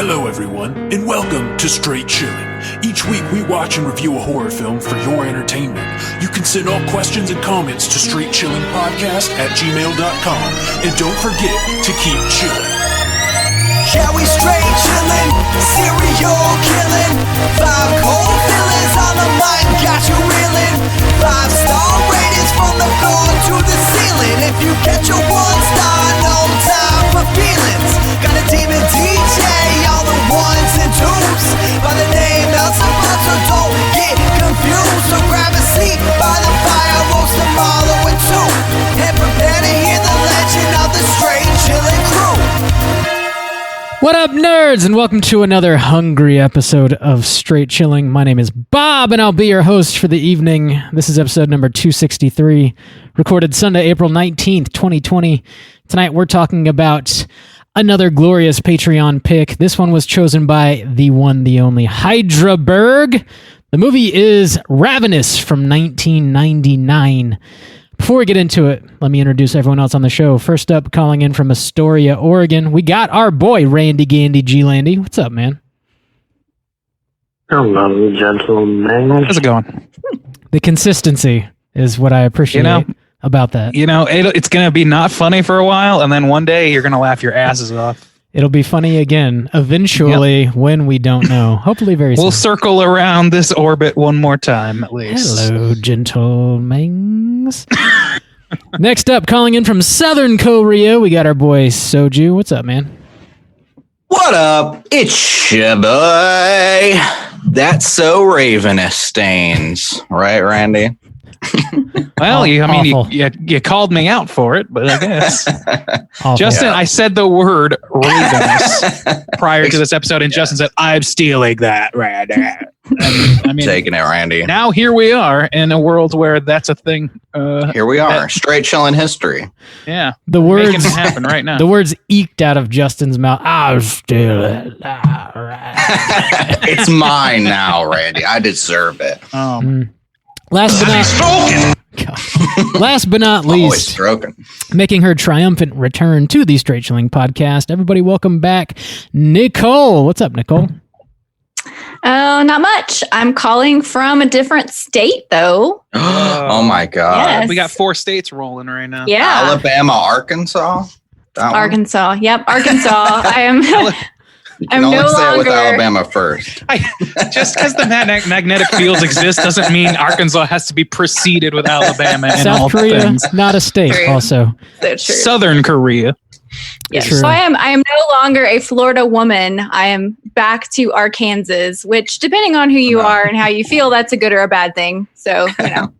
Hello everyone, and welcome to Straight Chilling. Each week we watch and review a horror film for your entertainment. You can send all questions and comments to straightchillingpodcast@gmail.com, and don't forget to keep chilling. Yeah, we straight chillin', serial killing. 5 cold feelings on the mind, got you reeling. 5-star ratings from the floor to the ceiling. If you get your 1 star, no time for feelings. Got a demon DJ, all the 1s and 2s. By the name Elzebub, so don't get confused. So grab a seat by the fire, roast them all in 2. And prepare to hear the legend of the Straight Chillin' crew. What up, nerds, and welcome to another hungry episode of Straight Chilling. My name is Bob, and I'll be your host for the evening. This is episode number 263, recorded Sunday, April 19th, 2020. Tonight, we're talking about another glorious Patreon pick. This one was chosen by the one, the only Hydraberg. The movie is Ravenous from 1999. Before we get into it, let me introduce everyone else on the show. First up, calling in from Astoria, Oregon, we got our boy, Randy Gandy G-Landy. What's up, man? Hello, gentlemen. How's it going? The consistency is what I appreciate about that. You know, it's going to be not funny for a while, and then one day you're going to laugh your asses off. It'll be funny again, eventually, when we don't know. Hopefully very soon. We'll circle around this orbit one more time, at least. Hello, gentlemen. Next up, calling in from Southern Korea, we got our boy Soju. What's up, man? What up? It's your boy. That's so Ravenous stains. Right, Randy? Well, you called me out for it, but I guess. Justin, I said the word Ravenous prior to this episode, and Justin said, I'm stealing that, Randy. Taking it, Randy. Now here we are in a world where that's a thing. Here we are, straight chilling history. Yeah, the words making it happen right now. The words eked out of Justin's mouth. I'll steal it. It's mine now, Randy. I deserve it. Last but not Always least, stroking. making her triumphant return to the Straight Chilling podcast. Everybody, welcome back, Nicole. What's up, Nicole? Oh, not much. I'm calling from a different state, though. Oh my God! Yes. We got 4 states rolling right now. Yeah, Alabama, Arkansas. Arkansas. Yep, Arkansas. I am. I'm no longer. Say it with Alabama first. Just because the magnetic fields exist doesn't mean Arkansas has to be preceded with Alabama and all South Korea, things. not a state. True. Also, So true. Southern Korea. Yes. True. So I am no longer a Florida woman. I am back to Arkansas, which, depending on who you are and how you feel, that's a good or a bad thing. So, you know.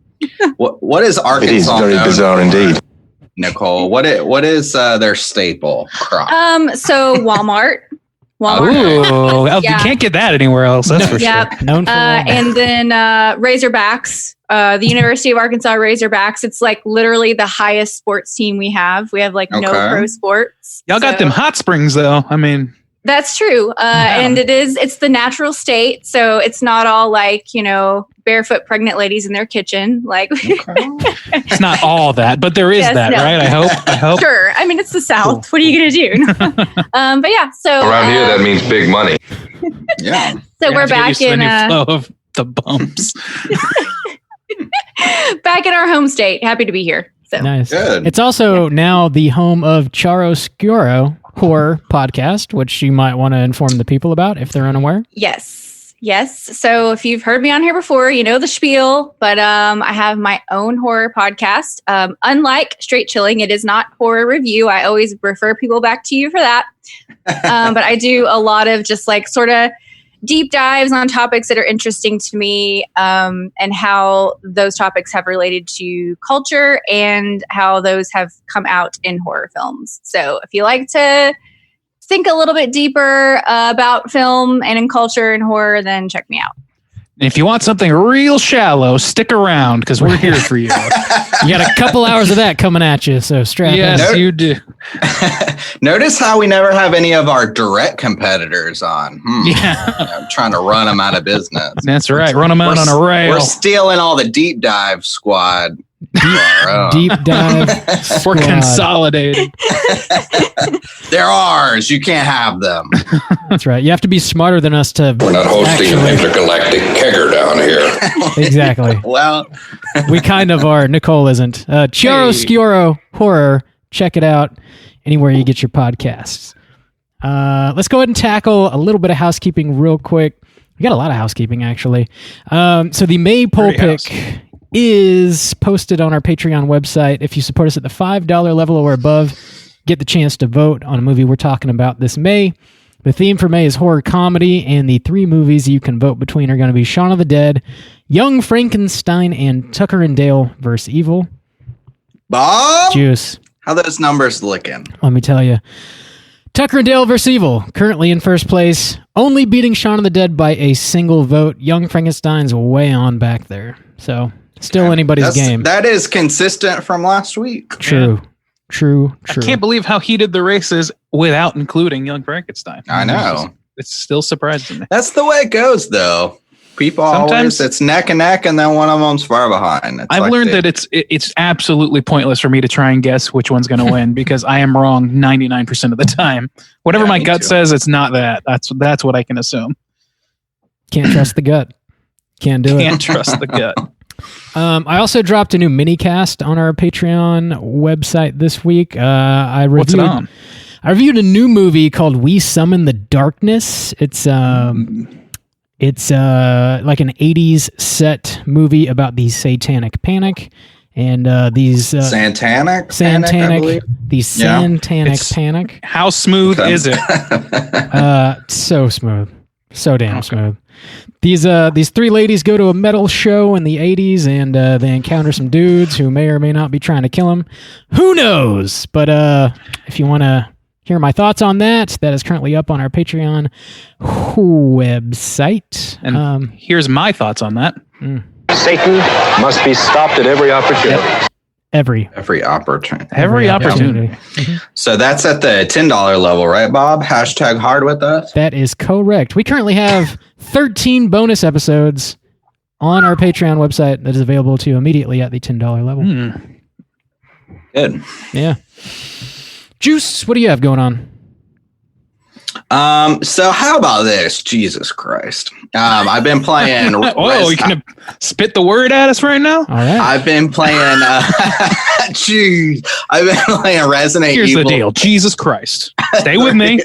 What is Arkansas? It is very bizarre indeed. Nicole, what is their staple crop? So Walmart. Ooh, Yeah. you can't get that anywhere else. That's for Yep. sure. known for And then Razorbacks, the University of Arkansas Razorbacks. It's like literally the highest sports team we have. We have like no Okay. pro sports. Y'all got So- them hot springs, though. I mean, That's true. And it's the natural state. So it's not all like, barefoot pregnant ladies in their kitchen. Like, it's not all that, but there is Yes, that, no. right? I hope. sure. I mean, it's the South. Cool. What are you going to do? But yeah, so Around here, that means big money. Yeah. so You we're have to get back used to the in new flow of the bumps. back in our home state. Happy to be here. So nice. Good. It's also now the home of Chiaroscuro horror podcast, which you might want to inform the people about if they're unaware. Yes. So if you've heard me on here before, you know the spiel, but I have my own horror podcast. Unlike Straight Chilling, it is not horror review. I always refer people back to you for that. But I do a lot of just like sort of deep dives on topics that are interesting to me, and how those topics have related to culture and how those have come out in horror films. So if you like to think a little bit deeper about film and in culture and horror, then check me out. And if you want something real shallow, stick around because we're here for you. You got a couple hours of that coming at you, so strap in. Yes, you do. Notice how we never have any of our direct competitors on. Yeah, I'm trying to run them out of business. that's right. Run them out on a rail. We're stealing all the deep dive squad Deep dive. We're squad. consolidating. They're ours. You can't have them. That's right. You have to be smarter than us to. We're not hosting an intergalactic kegger down here. Exactly. Well, We kind of are. Nicole isn't. Chiaroscuro Horror. Check it out anywhere you get your podcasts. Let's go ahead and tackle a little bit of housekeeping real quick. We got a lot of housekeeping, actually. So the May poll pick is posted on our Patreon website. If you support us at the $5 level or above, get the chance to vote on a movie we're talking about this May. The theme for May is horror comedy, and the 3 movies you can vote between are going to be Shaun of the Dead, Young Frankenstein, and Tucker and Dale vs. Evil. Bob, Juice. how those numbers looking? Let me tell you. Tucker and Dale vs. Evil, currently in first place, only beating Shaun of the Dead by a single vote. Young Frankenstein's way on back there. So, still anybody's game. That is consistent from last week. True. True. I can't believe how heated the race is without including Young Frankenstein. I know. It's still surprising me. That's the way it goes, though. People Sometimes always, it's neck and neck, and then one of them's far behind. It's I've like learned that it's absolutely pointless for me to try and guess which one's going to win because I am wrong 99% of the time. Whatever my gut says, it's not that. That's what I can assume. Can't trust the gut. Can't do it. Can't trust the gut. I also dropped a new mini cast on our Patreon website this week. What's it on? I reviewed a new movie called We Summon the Darkness. It's like an 80s set movie about the Satanic Panic and these Santanic Panic. Panic. How smooth is it? So smooth. So damn smooth. These 3 ladies go to a metal show in the 80s and they encounter some dudes who may or may not be trying to kill them. Who knows? But if you want to hear my thoughts on that is currently up on our Patreon website. And here's my thoughts on that. Satan must be stopped at every opportunity. Every opportunity. Every opportunity. Mm-hmm. So that's at the $10 level, right, Bob? Hashtag hard with us. That is correct. We currently have 13 bonus episodes on our Patreon website that is available to you immediately at the $10 level. Good. Yeah. Juice, what do you have going on? So how about this? Jesus Christ. I've been playing. Oh, you gonna spit the word at us right now? All right. I've been playing. Jeez, I've been playing Resident Evil. Here's the deal. Jesus Christ. Stay with me.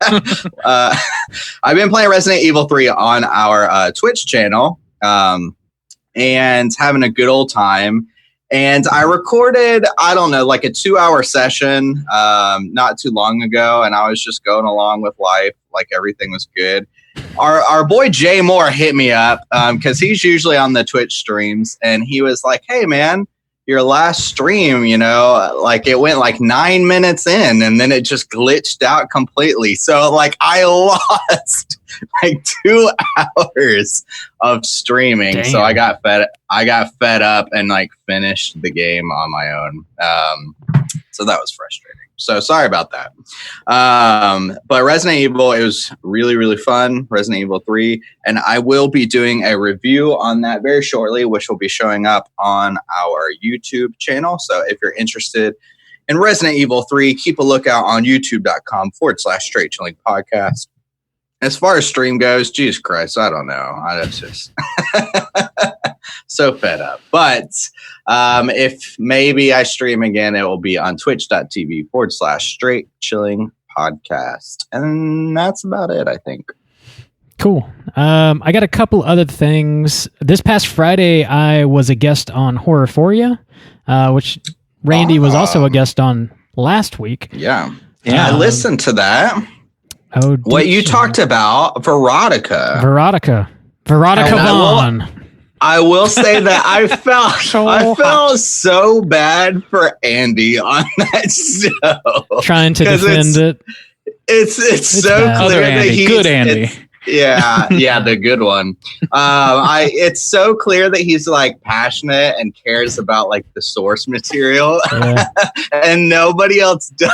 I've been playing Resident Evil 3 on our Twitch channel, and having a good old time. And I recorded, I don't know, like a 2-hour session not too long ago, and I was just going along with life, like everything was good. Our boy Jay Moore hit me up because he's usually on the Twitch streams, and he was like, "Hey man, your last stream, like it went like 9 minutes in, and then it just glitched out completely. So like I lost like 2 hours of streaming." Damn. So I got fed up and like finished the game on my own. So that was frustrating. So sorry about that. But Resident Evil, it was really, really fun. Resident Evil 3. And I will be doing a review on that very shortly, which will be showing up on our YouTube channel. So if you're interested in Resident Evil 3, keep a lookout on youtube.com/Straight Chilling Podcast. As far as stream goes, Jesus Christ, I don't know. That's just so fed up. But if maybe I stream again, it will be on twitch.tv/Straight Chilling Podcast. And that's about it, I think. Cool. I got a couple other things. This past Friday, I was a guest on Horrorphoria, which Randy was also a guest on last week. Yeah. I listened to that. Oh, what you talked about, Veronica Vaughn. I will say that I felt so bad for Andy on that show. Trying to defend it. It's so bad. clear that he's good Andy. Yeah, the good one. It's so clear that he's like passionate and cares about like the source material, and nobody else does.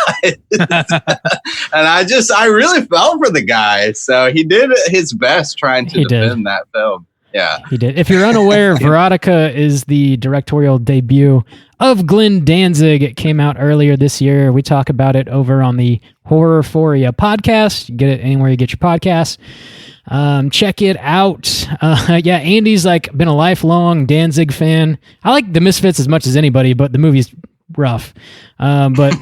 And I really felt for the guy. So he did his best trying to defend that film. Yeah. He did. If you're unaware, Veronica is the directorial debut of Glenn Danzig. It came out earlier this year. We talk about it over on the Horrorphoria podcast. You get it anywhere you get your podcasts. Check it out. Andy's like been a lifelong Danzig fan. I like The Misfits as much as anybody, but the movie's rough. But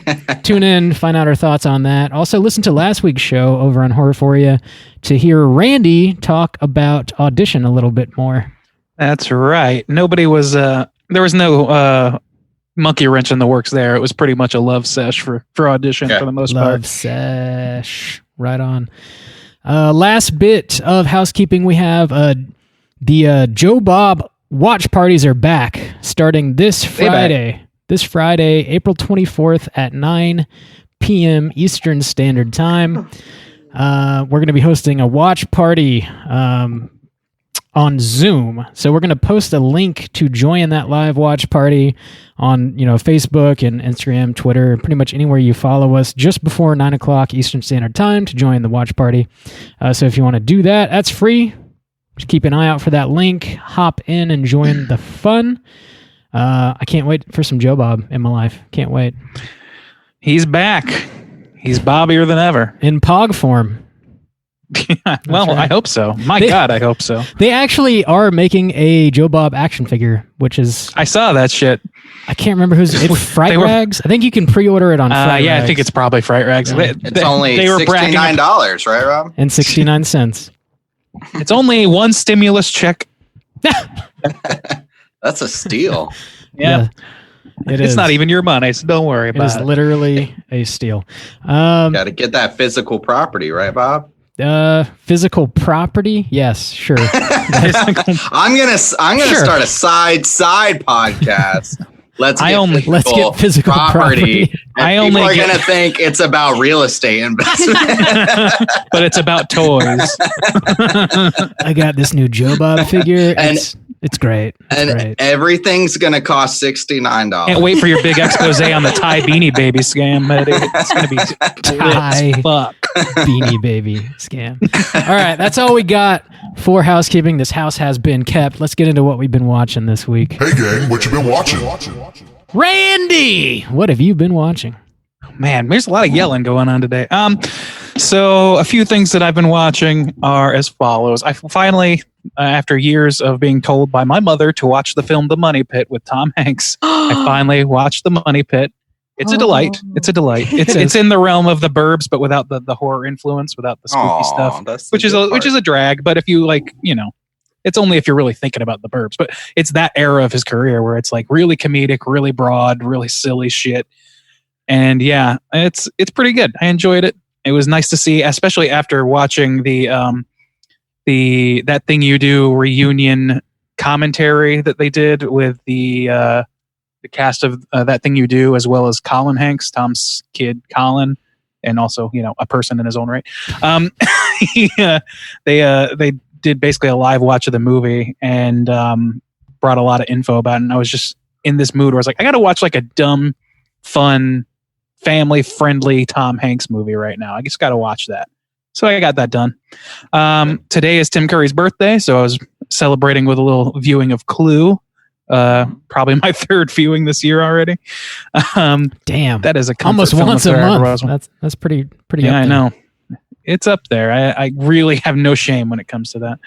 tune in, find out our thoughts on that. Also, listen to last week's show over on Horrorphoria to hear Randy talk about Audition a little bit more. That's right. Nobody was, there was no monkey wrench in the works there. It was pretty much a love sesh for Audition for the most part. Love sesh. Right on. Last bit of housekeeping, we have the Joe Bob watch parties are back starting this Friday. This Friday, April 24th at 9 p.m. Eastern Standard Time. We're going to be hosting a watch party on Zoom. So we're going to post a link to join that live watch party on Facebook and Instagram, Twitter, pretty much anywhere you follow us just before 9 o'clock Eastern Standard Time to join the watch party. So if you want to do that, that's free. Just keep an eye out for that link. Hop in and join the fun. I can't wait for some Joe Bob in my life. Can't wait. He's back. He's bobbier than ever. In Pog form. Well, right. I hope so. God, I hope so. They actually are making a Joe Bob action figure, which is... I saw that shit. I can't remember who's... It's Fright Rags? I think you can pre-order it on Fright Rags. I think it's probably Fright Rags. Yeah. It's only $69, right, Rob? And 69 cents. It's only one stimulus check. That's a steal. Yeah. It's not even your money, so don't worry about it. It is literally a steal. Got to get that physical property, right, Bob? Physical property? Yes, sure. I'm gonna start a side podcast. Let's get physical property. People are gonna think it's about real estate investment, but it's about toys. I got this new Joe Bob figure. It's great. Everything's gonna cost $69. Can't wait for your big expose on the Thai Beanie Baby scam. It's gonna be Thai fuck Beanie Baby scam. All right, that's all we got for housekeeping. This house has been kept. Let's get into what we've been watching this week. Hey gang, what you been watching? Randy, what have you been watching? Man, there's a lot of yelling going on today. So a few things that I've been watching are as follows. I finally, after years of being told by my mother to watch the film The Money Pit with Tom Hanks, I finally watched The Money Pit. It's a delight. It's a delight. It's in the realm of The Burbs, but without the horror influence, without the spooky stuff, which is a drag. But if you it's only if you're really thinking about The Burbs. But it's that era of his career where it's like really comedic, really broad, really silly shit. And yeah, it's pretty good. I enjoyed it. It was nice to see, especially after watching the That Thing You Do reunion commentary that they did with the cast of That Thing You Do, as well as Colin Hanks, Tom's kid Colin, and also a person in his own right. They did basically a live watch of the movie and brought a lot of info about it. And I was just in this mood where I was like, I got to watch like a dumb, fun, family-friendly Tom Hanks movie right now. I just got to watch that. So I got that done. Today is Tim Curry's birthday, so I was celebrating with a little viewing of Clue. Probably my third viewing this year already. Damn, that is almost once a month. That's pretty. Yeah, I know. It's up there. I really have no shame when it comes to that.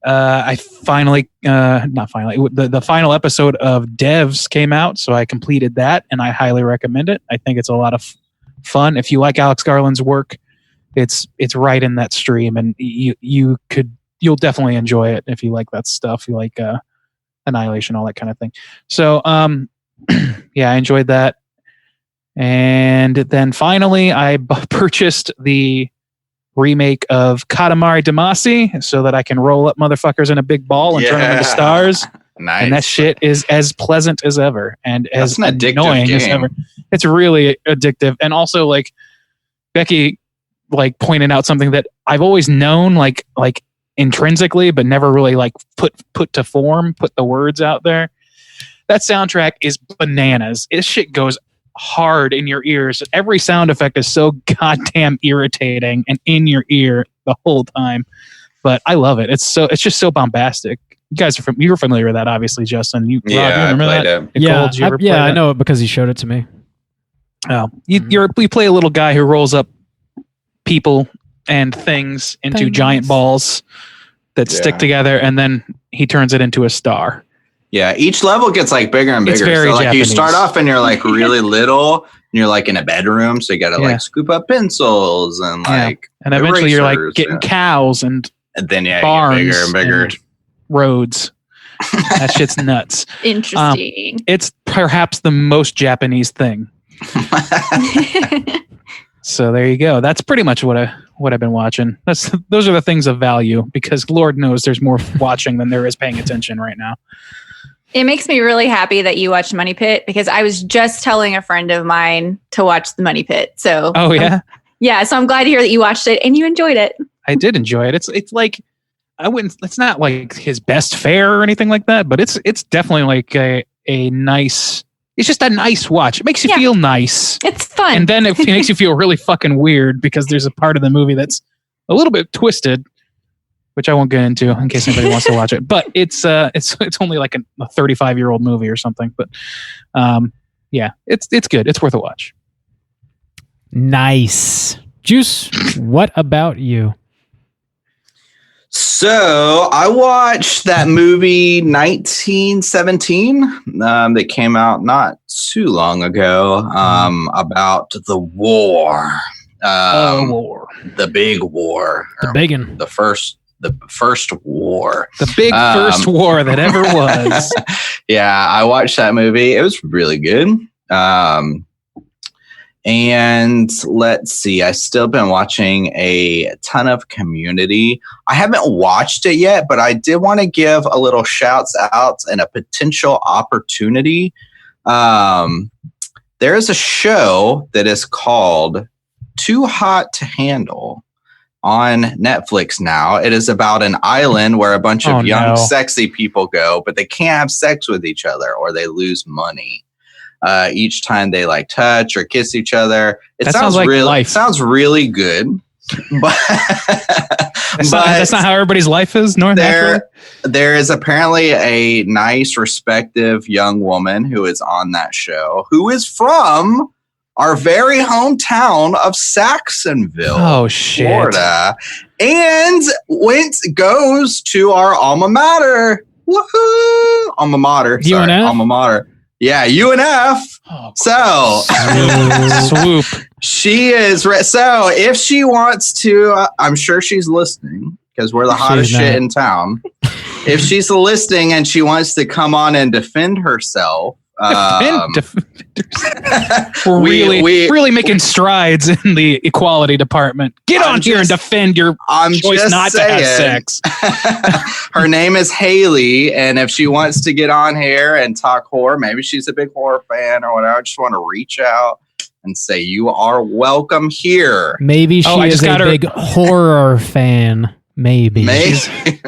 I finally, not finally, the final episode of Devs came out, so I completed that, and I highly recommend it. I think it's a lot of fun. If you like Alex Garland's work, it's right in that stream, and you'll definitely enjoy it if you like that stuff. You like Annihilation, all that kind of thing. So, yeah, I enjoyed that. And then finally, I purchased the remake of Katamari Damacy so that I can roll up motherfuckers in a big ball and turn them into stars. Nice. And that shit is as pleasant as ever and as an annoying as ever. It's really addictive. And also, like, Becky pointed out something that I've always known, like intrinsically, but never really put to form, put the words out there. That soundtrack is bananas. This shit goes hard in your ears. Every sound effect is so goddamn irritating and in your ear the whole time. but I love it. It's just so bombastic. You guys you were familiar with that, obviously, Justin. You remember I played that? it. Yeah, I know it because he showed it to me. Oh, you play a little guy who rolls up people and things into giant balls that stick together, and then he turns it into a star. Yeah, each level gets like bigger and bigger. It's very so like Japanese. you start off and you're like really little, and you're like in a bedroom, so you got to like scoop up pencils and like, and eventually you're like getting cows and then barns, you get bigger and bigger and roads. That shit's nuts. Interesting. It's perhaps the most Japanese thing. So there you go. That's pretty much what I've been watching. Those are the things of value, because Lord knows there's more watching than there is paying attention right now. It makes me really happy that you watched Money Pit, because I was just telling a friend of mine to watch the Money Pit. So oh yeah, so I'm glad to hear that you watched it and you enjoyed it. I did enjoy it. It's like it's not like his best fare or anything like that, but it's definitely like a nice. It's just a nice watch. It makes you feel nice. It's fun. And then it makes you feel really fucking weird, because there's a part of the movie that's a little bit twisted, which I won't get into in case anybody wants to watch it. But it's only like a 35-year-old movie or something. But it's good. It's worth a watch. Nice. Juice, what about you? So I watched that movie 1917 that came out not too long ago about the war. War. The big war. The biggin. The first war. The big first war that ever was. Yeah, I watched that movie. It was really good. And let's see, I've still been watching a ton of Community. I haven't watched it yet, but I did want to give a little shouts out and a potential opportunity. There is a show that is called Too Hot to Handle on Netflix now. It is about an island where a bunch of young, sexy people go, but they can't have sex with each other or they lose money. Each time they like touch or kiss each other. It sounds like life. Sounds really good. But that's not how everybody's life is. There is apparently a nice, respective young woman who is on that show, who is from our very hometown of Saxonville, Florida, and goes to our alma mater. Woohoo! Alma mater. Sorry, alma mater. Yeah, UNF. Oh, so swoop. She is. So if she wants to, I'm sure she's listening, because we're the hottest shit in town. If she's listening and she wants to come on and defend herself, we're really making strides in the equality department. Get on here and defend your choice not to have sex. Her name is Haley, and if she wants to get on here and talk horror, maybe she's a big horror fan or whatever, I just want to reach out and say you are welcome here. Maybe she is a big horror fan. Maybe. Maybe.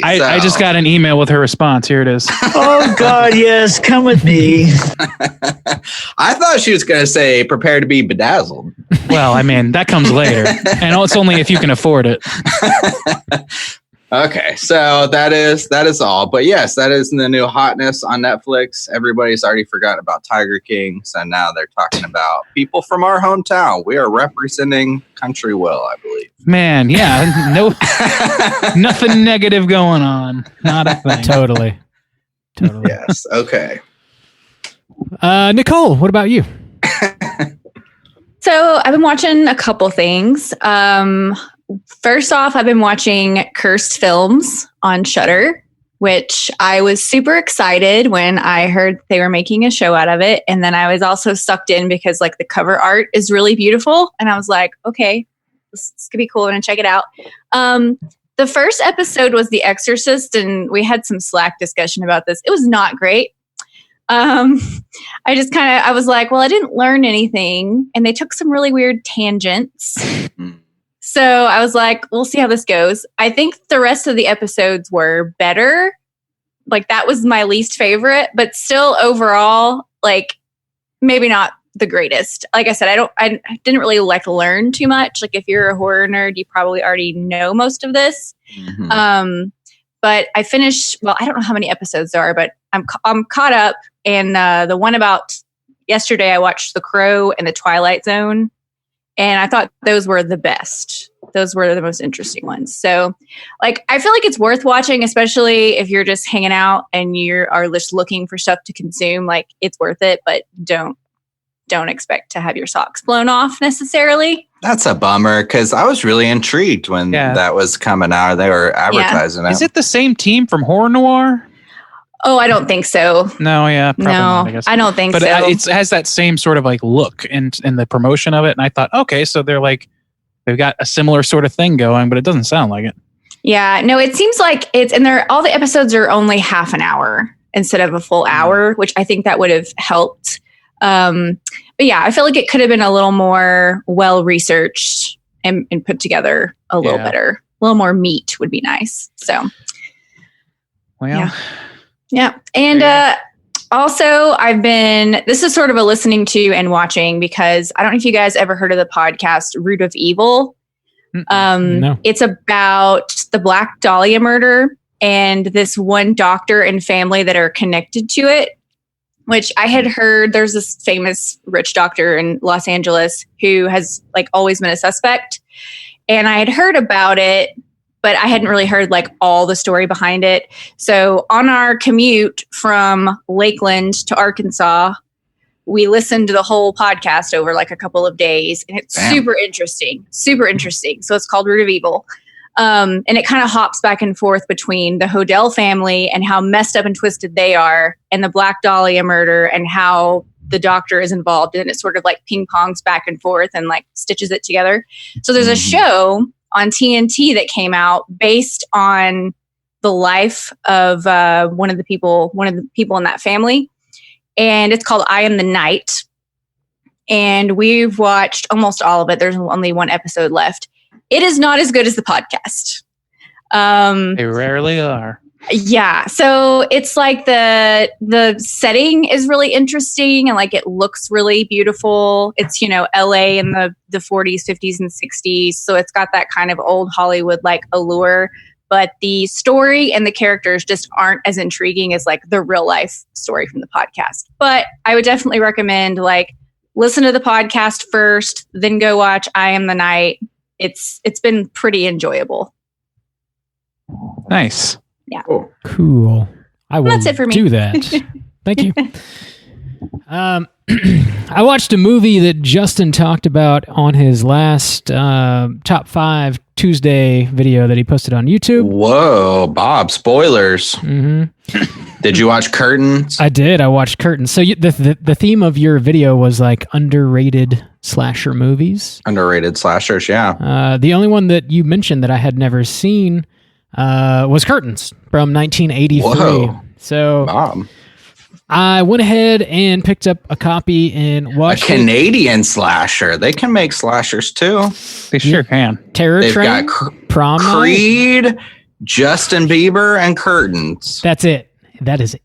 I just got an email with her response. Here it is. Oh, God, yes. Come with me. I thought she was going to say, prepare to be bedazzled. Well, I mean, that comes later. And it's only if you can afford it. Okay, so that is all. But yes, that is the new hotness on Netflix. Everybody's already forgotten about Tiger King, so now they're talking about people from our hometown. We are representing country well, I believe. Man, yeah, nothing negative going on. Not a thing. Totally. Yes. Okay. Nicole, what about you? So I've been watching a couple things. First off, I've been watching Cursed Films on Shudder, which I was super excited when I heard they were making a show out of it. And then I was also sucked in because like the cover art is really beautiful. And I was like, okay, this could be cool. I'm going to check it out. The first episode was The Exorcist, and we had some Slack discussion about this. It was not great. I was like, well, I didn't learn anything. And they took some really weird tangents. So I was like, we'll see how this goes. I think the rest of the episodes were better. Like that was my least favorite, but still overall, like maybe not the greatest. Like I said, I didn't really like learn too much. Like if you're a horror nerd, you probably already know most of this. Mm-hmm. But I finished, well, I don't know how many episodes there are, but I'm caught up. And the one about yesterday, I watched The Crow and The Twilight Zone. And I thought those were the best. Those were the most interesting ones. So, like, I feel like it's worth watching, especially if you're just hanging out and you are just looking for stuff to consume. Like, it's worth it, but don't expect to have your socks blown off necessarily. That's a bummer because I was really intrigued when that was coming out. They were advertising it. Is it the same team from Horror Noir? Oh, I don't think so. No, yeah, probably not, I guess. I don't think so. But it has that same sort of like look in the promotion of it. And I thought, okay, so they've got a similar sort of thing going, but it doesn't sound like it. Yeah, no, it seems like all the episodes are only half an hour instead of a full hour, which I think that would have helped. But yeah, I feel like it could have been a little more well-researched and put together a little better. A little more meat would be nice. So, well, yeah. And also, this is sort of a listening to and watching because I don't know if you guys ever heard of the podcast Root of Evil. No. It's about the Black Dahlia murder and this one doctor and family that are connected to it, which I had heard there's this famous rich doctor in Los Angeles who has like always been a suspect. And I had heard about it, but I hadn't really heard like all the story behind it. So on our commute from Lakeland to Arkansas, we listened to the whole podcast over like a couple of days, and it's super interesting. So it's called Root of Evil. And it kind of hops back and forth between the Hodel family and how messed up and twisted they are, and the Black Dahlia murder and how the doctor is involved. And it sort of like ping pongs back and forth and like stitches it together. So there's a show on TNT that came out based on the life of one of the people in that family. And it's called I Am the Night. And we've watched almost all of it. There's only one episode left. It is not as good as the podcast. They rarely are. Yeah. So it's like the setting is really interesting and like it looks really beautiful. It's, LA in the 40s, 50s, and 60s. So it's got that kind of old Hollywood like allure. But the story and the characters just aren't as intriguing as like the real life story from the podcast. But I would definitely recommend like listen to the podcast first, then go watch I Am the Night. It's been pretty enjoyable. Nice. Yeah. Cool. I will That's it for me. do that. Thank you. I watched a movie that Justin talked about on his last top 5 Tuesday video that he posted on YouTube. Whoa, Bob, spoilers. Mm-hmm. Did you watch Curtains? I did. I watched Curtains. So the theme of your video was like underrated slasher movies. Underrated slashers, yeah. The only one that you mentioned that I had never seen was Curtains from 1983. Whoa. So Bob. I went ahead and picked up a copy and watched a Canadian slasher. They can make slashers too. They sure can. Terror They've Train, got Prom Night. Creed, Justin Bieber, and Curtains. That's it. That is it.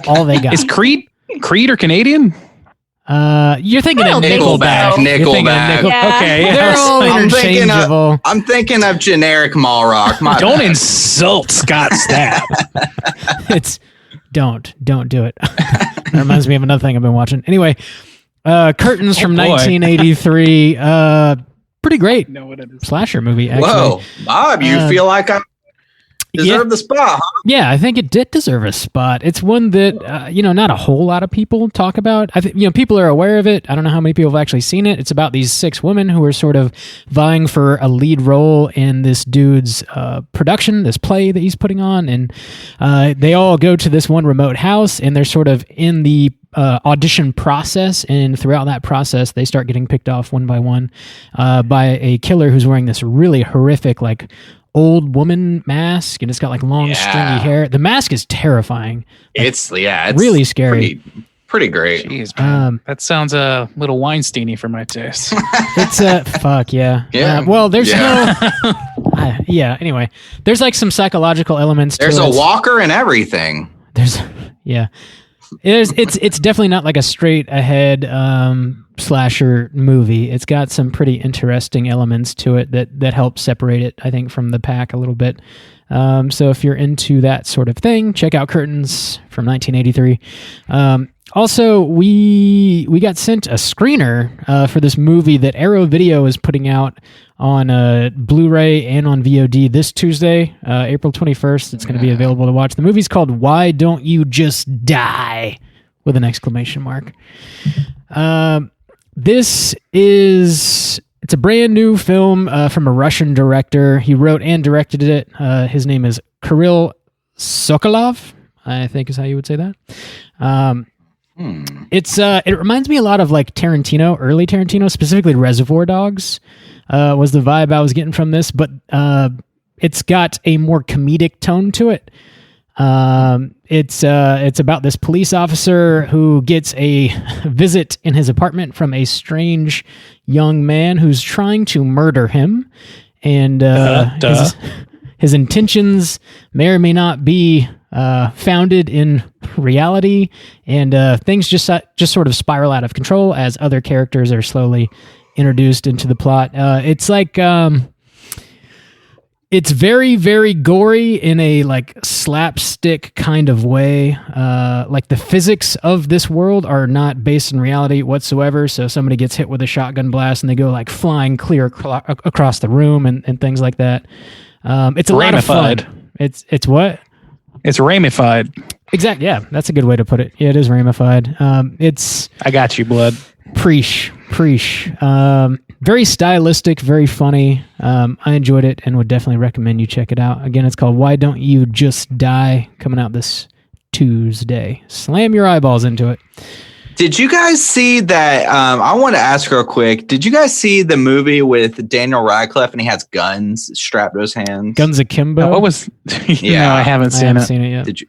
All they got. Is Creed or Canadian? You're thinking of Nickelback. Nickelback. Yeah. Okay. They're all interchangeable. I'm thinking of generic mall rock. Don't insult Scott Stapp. Don't do it. That reminds me of another thing I've been watching. Anyway, Curtains from 1983. Pretty great slasher movie, actually. Whoa, Bob, you feel like I deserve the spot, huh? Yeah, I think it did deserve a spot. It's one that, not a whole lot of people talk about. I think, people are aware of it. I don't know how many people have actually seen it. It's about these 6 women who are sort of vying for a lead role in this dude's production, this play that he's putting on. And they all go to this one remote house, and they're sort of in the audition process. And throughout that process, they start getting picked off one by one by a killer who's wearing this really horrific, like, old woman mask, and it's got like long stringy hair. The mask is terrifying. Like, it's really scary. Pretty great. Jeez, man. That sounds a little Weinstein-y for my taste. It's fuck yeah. Well, there's anyway, there's like some psychological elements. There's a walker and everything. It's definitely not like a straight ahead slasher movie. It's got some pretty interesting elements to it that help separate it, I think, from the pack a little bit. So if you're into that sort of thing, check out Curtains from 1983. Also, we got sent a screener for this movie that Arrow Video is putting out on Blu-ray and on VOD this Tuesday, April 21st. It's going to be available to watch. The movie's called Why Don't You Just Die? With an exclamation mark. It's a brand new film from a Russian director. He wrote and directed it. His name is Kirill Sokolov, I think is how you would say that. It reminds me a lot of like Tarantino, early Tarantino, specifically Reservoir Dogs, was the vibe I was getting from this, but it's got a more comedic tone to it. It's about this police officer who gets a visit in his apartment from a strange young man who's trying to murder him, and his intentions may or may not be founded in reality, and things just sort of spiral out of control as other characters are slowly introduced into the plot. It's like it's very, very gory in a like slapstick kind of way. Like the physics of this world are not based in reality whatsoever. So somebody gets hit with a shotgun blast and they go like flying clear across the room and things like that. It's a lot of fun. It's what? It's ramified. Exactly. Yeah, that's a good way to put it. Yeah, it is ramified. I got you, blood. Preach. Very stylistic, very funny. I enjoyed it and would definitely recommend you check it out. Again, it's called Why Don't You Just Die, coming out this Tuesday. Slam your eyeballs into it. Did you guys see that? I want to ask real quick. Did you guys see the movie with Daniel Radcliffe and he has guns strapped to his hands? Guns Akimbo? What was? Yeah, no, I haven't seen it yet. Did you?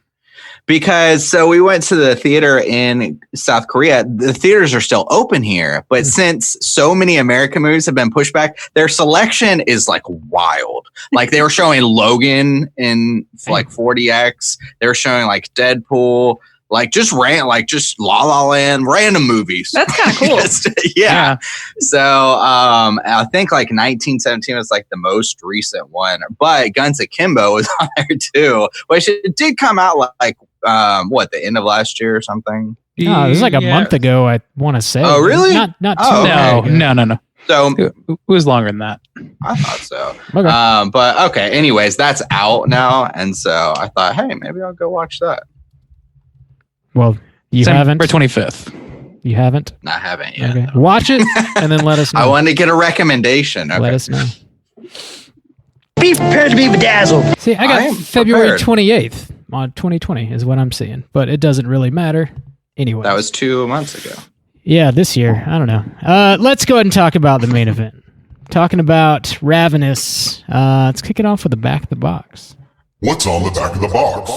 Because so we went to the theater in South Korea. The theaters are still open here, but since so many American movies have been pushed back, their selection is like wild. Like they were showing Logan in like 4DX. They were showing like Deadpool, like just La La Land, random movies. That's kind of cool. Yeah. So I think like 1917 was like the most recent one, but Guns Akimbo was on there too, which it did come out like the end of last year or something. No, it was like a month ago, I want to say. Oh, really? Not too long ago. No. So it was longer than that. I thought so. Okay. But okay. Anyways, that's out now, and so I thought, hey, maybe I'll go watch that. Well, you haven't. September 25th. You haven't? I haven't yet. Okay. Watch it and then let us know. I want to get a recommendation. Okay. Let us know. Be prepared to be bedazzled. See, I got February 28th on 2020 is what I'm seeing, but it doesn't really matter anyway. That was 2 months ago. Yeah, this year. I don't know. Let's go ahead and talk about the main event. Talking about Ravenous. Let's kick it off with the back of the box. What's on the back of the box?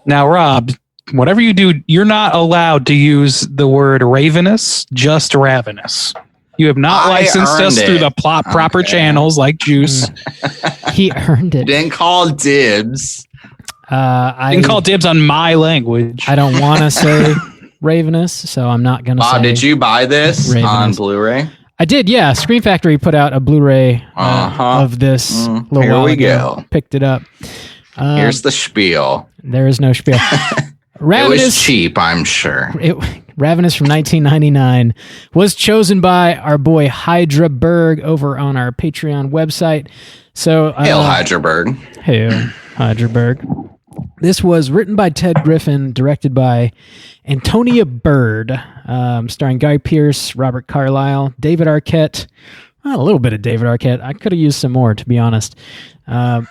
Now, Rob, whatever you do, you're not allowed to use the word Ravenous, just Ravenous. You have not licensed us through the proper channels like Juice. He earned it. Didn't call dibs. Didn't call dibs on my language. I don't want to say Ravenous, so I'm not going to say. Bob, did you buy this Ravenous on Blu-ray? I did, yeah. Scream Factory put out a Blu-ray of this a little Here while we ago. go. Picked it up. Here's the spiel. There is no spiel. Ravenous, it was cheap, I'm sure. Ravenous from 1999 was chosen by our boy Hydra Berg over on our Patreon website. So, Hail Hydra Berg. Hail Hydra Berg. This was written by Ted Griffin, directed by Antonia Bird, starring Guy Pearce, Robert Carlyle, David Arquette. A little bit of David Arquette. I could have used some more, to be honest. Save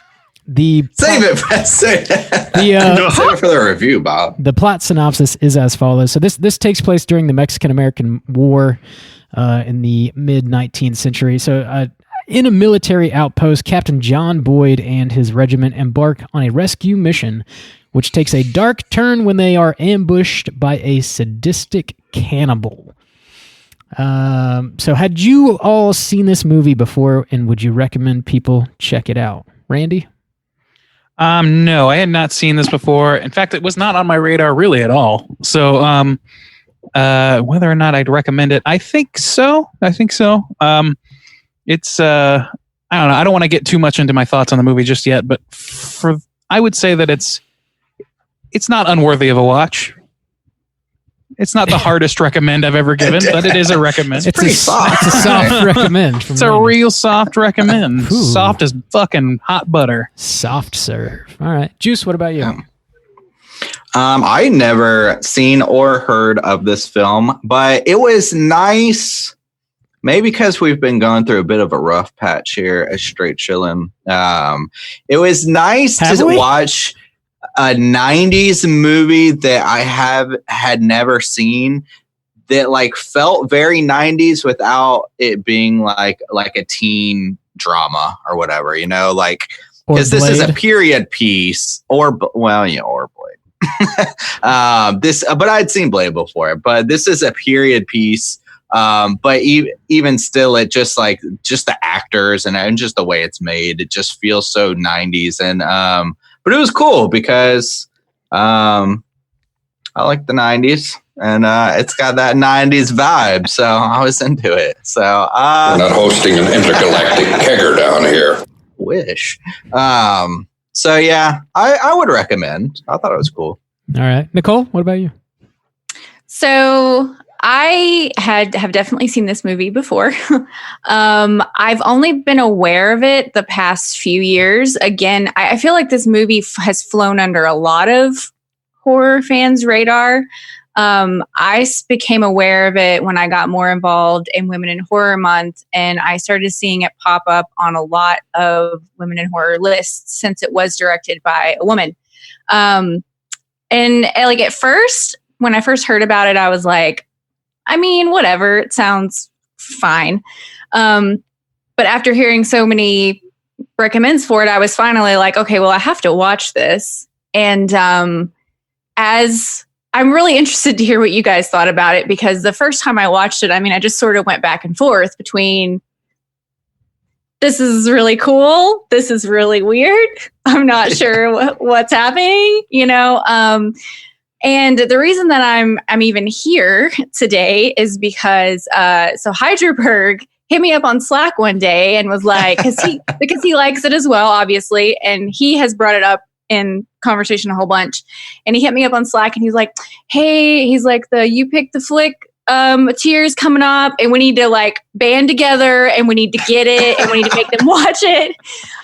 it for the review, Bob. The plot synopsis is as follows. So this takes place during the Mexican-American War in the mid-19th century. So in a military outpost, Captain John Boyd and his regiment embark on a rescue mission, which takes a dark turn when they are ambushed by a sadistic cannibal. So had you all seen this movie before, and would you recommend people check it out? Randy? No, I had not seen this before. In fact, it was not on my radar really at all. So, whether or not I'd recommend it, I think so. It's I don't know. I don't want to get too much into my thoughts on the movie just yet, but I would say that it's not unworthy of a watch. It's not the hardest recommend I've ever given, but it is a recommend. It's pretty soft. It's a soft recommend. It's a real soft recommend. Ooh. Soft as fucking hot butter. Soft serve. All right. Juice, what about you? I never seen or heard of this film, but it was nice. Maybe because we've been going through a bit of a rough patch here at Straight Chillin'. It was nice to watch a 90s movie that I had never seen that like felt very 90s without it being like a teen drama or whatever, you know, like because this is a period piece or Blade. But I'd seen Blade before, but this is a period piece. But even still, it just the actors and just the way it's made, it just feels so 90s. And but it was cool because I like the 90s and it's got that 90s vibe. So I was into it. So we're not hosting an intergalactic kegger down here. Wish. So yeah, I would recommend. I thought it was cool. All right. Nicole, what about you? So I have definitely seen this movie before. I've only been aware of it the past few years. Again, I feel like this movie has flown under a lot of horror fans' radar. I became aware of it when I got more involved in Women in Horror Month, and I started seeing it pop up on a lot of Women in Horror lists since it was directed by a woman. And like at first, when I first heard about it, I was like, I mean, whatever, it sounds fine. But after hearing so many recommends for it, I was finally like, okay, well, I have to watch this. And as I'm really interested to hear what you guys thought about it, because the first time I watched it, I mean, I just sort of went back and forth between this is really cool, this is really weird, I'm not sure what's happening, you know. And the reason that I'm even here today is because so Hyderberg hit me up on Slack one day and was like, because he likes it as well, obviously, and he has brought it up in conversation a whole bunch. And he hit me up on Slack and he's like, hey, he's like, you picked the flick tiers coming up, and we need to like band together, and we need to get it, and we need to make them watch it.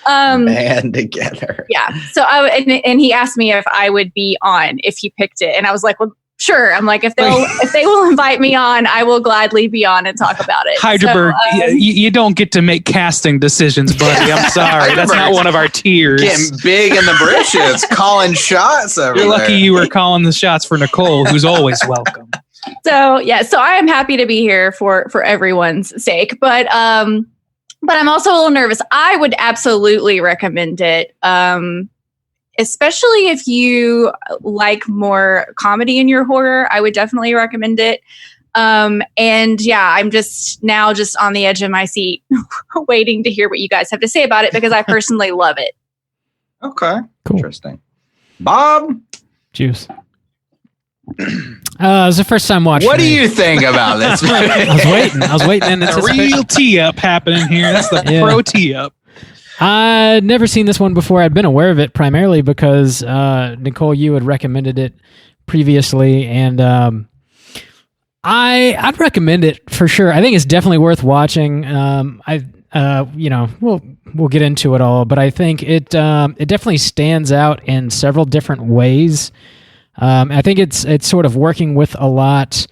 Band together. Yeah. So and he asked me if I would be on if he picked it, and I was like, well, sure. I'm like, if they will invite me on, I will gladly be on and talk about it. Heidelberg, so, you don't get to make casting decisions, buddy. I'm sorry, that's not one of our tiers. Getting big in the britches, calling shots over You're lucky you were calling the shots for Nicole, who's always welcome. So yeah, so I am happy to be here for everyone's sake, but I'm also a little nervous. I would absolutely recommend it, especially if you like more comedy in your horror. I would definitely recommend it. And yeah, I'm just on the edge of my seat, waiting to hear what you guys have to say about it because I personally love it. Okay, cool. Interesting. Bob, Juice. It was the first time watching. What do you think about this movie? I was waiting. And a real tee up happening here. That's the pro tee up. I'd never seen this one before. I'd been aware of it primarily because Nicole, you had recommended it previously, and I'd recommend it for sure. I think it's definitely worth watching. We'll get into it all, but I think it definitely stands out in several different ways. I think it's sort of working with a lot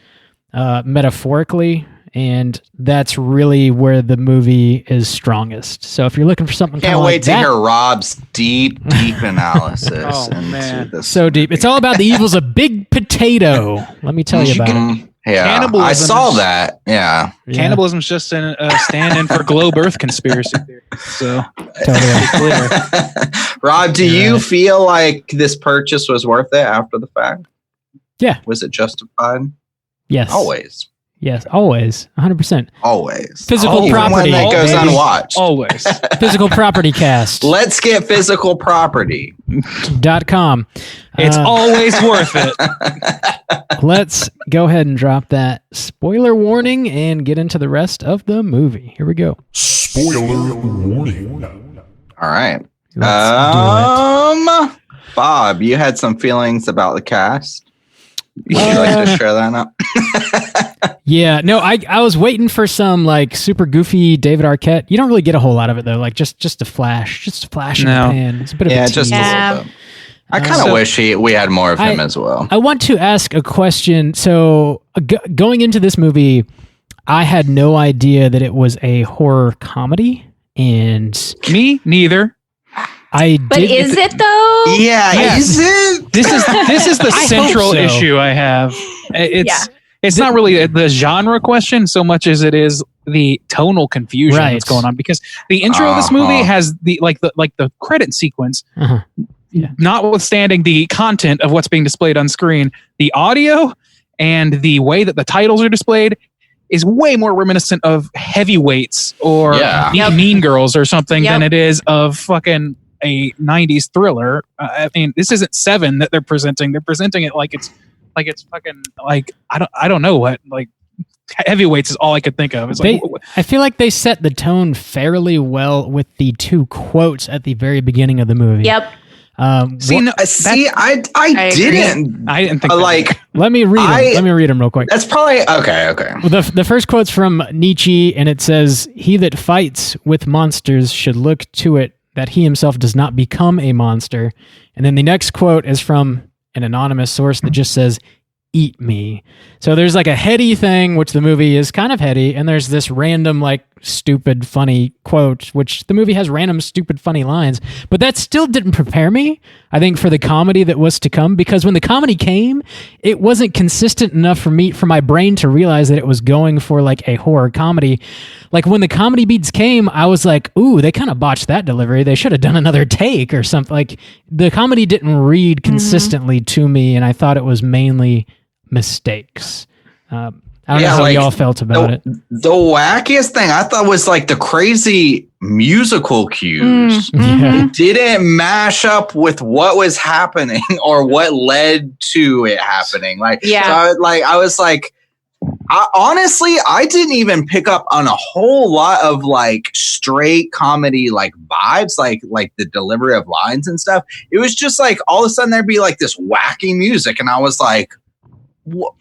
metaphorically, and that's really where the movie is strongest. So if you're looking for something, can't wait to hear Rob's deep analysis. Oh man, so deep! It's all about the evils of Big Potato. Let me tell you about it. Yeah, I saw that. Yeah, cannibalism's just a stand-in for globe Earth conspiracy. So, totally clear. Rob, do you feel like this purchase was worth it after the fact? Yeah. Was it justified? Yes. Always. Yes, always, 100%. Always. Physical property. When that goes baby. unwatched. Always. Physical property cast. Let's get physical property. .com. It's always worth it. Let's go ahead and drop that spoiler warning and get into the rest of the movie. Here we go. Spoiler warning. All right. Let's Bob, you had some feelings about the cast. Would you like to share that now? Yeah, no, I was waiting for some like super goofy David Arquette. You don't really get a whole lot of it though, like just a flash in the pan. It's a bit of a tease. A little bit. I kind of wish we had more of him as well. I want to ask a question. So going into this movie, I had no idea that it was a horror comedy, and me neither. But is it though? Yeah, yes. Is it? This is the central issue I have. It's not really the genre question so much as it is the tonal confusion that's going on, because the intro of this movie has the credit sequence. Yeah. Notwithstanding the content of what's being displayed on screen, the audio and the way that the titles are displayed is way more reminiscent of Heavyweights or Mean Girls or something than it is of fucking a 90s thriller. I mean, this isn't Seven that they're presenting. They're presenting it like it's fucking like I don't know what, like Heavyweights is all I could think of. It's I feel like they set the tone fairly well with the two quotes at the very beginning of the movie. Yep. I didn't think like. Let me read them. Let me read them real quick. That's probably okay. The first quote's from Nietzsche, and it says, "He that fights with monsters should look to it that he himself does not become a monster." And then the next quote is from an anonymous source that just says, "Eat me." So there's like a heady thing, which the movie is kind of heady, and there's this random like stupid funny quote, which the movie has random stupid funny lines, but that still didn't prepare me, I think, for the comedy that was to come, because when the comedy came, it wasn't consistent enough for my brain to realize that it was going for like a horror comedy. Like when the comedy beats came, I was like, ooh, they kind of botched that delivery. They should have done another take or something. Like the comedy didn't read consistently to me, and I thought it was mainly mistakes. I don't know how y'all felt about it. The wackiest thing I thought was like the crazy musical cues. It didn't mash up with what was happening or what led to it happening. I was like, honestly, I didn't even pick up on a whole lot of like straight comedy like vibes, like the delivery of lines and stuff. It was just like all of a sudden there'd be like this wacky music, and I was like, what?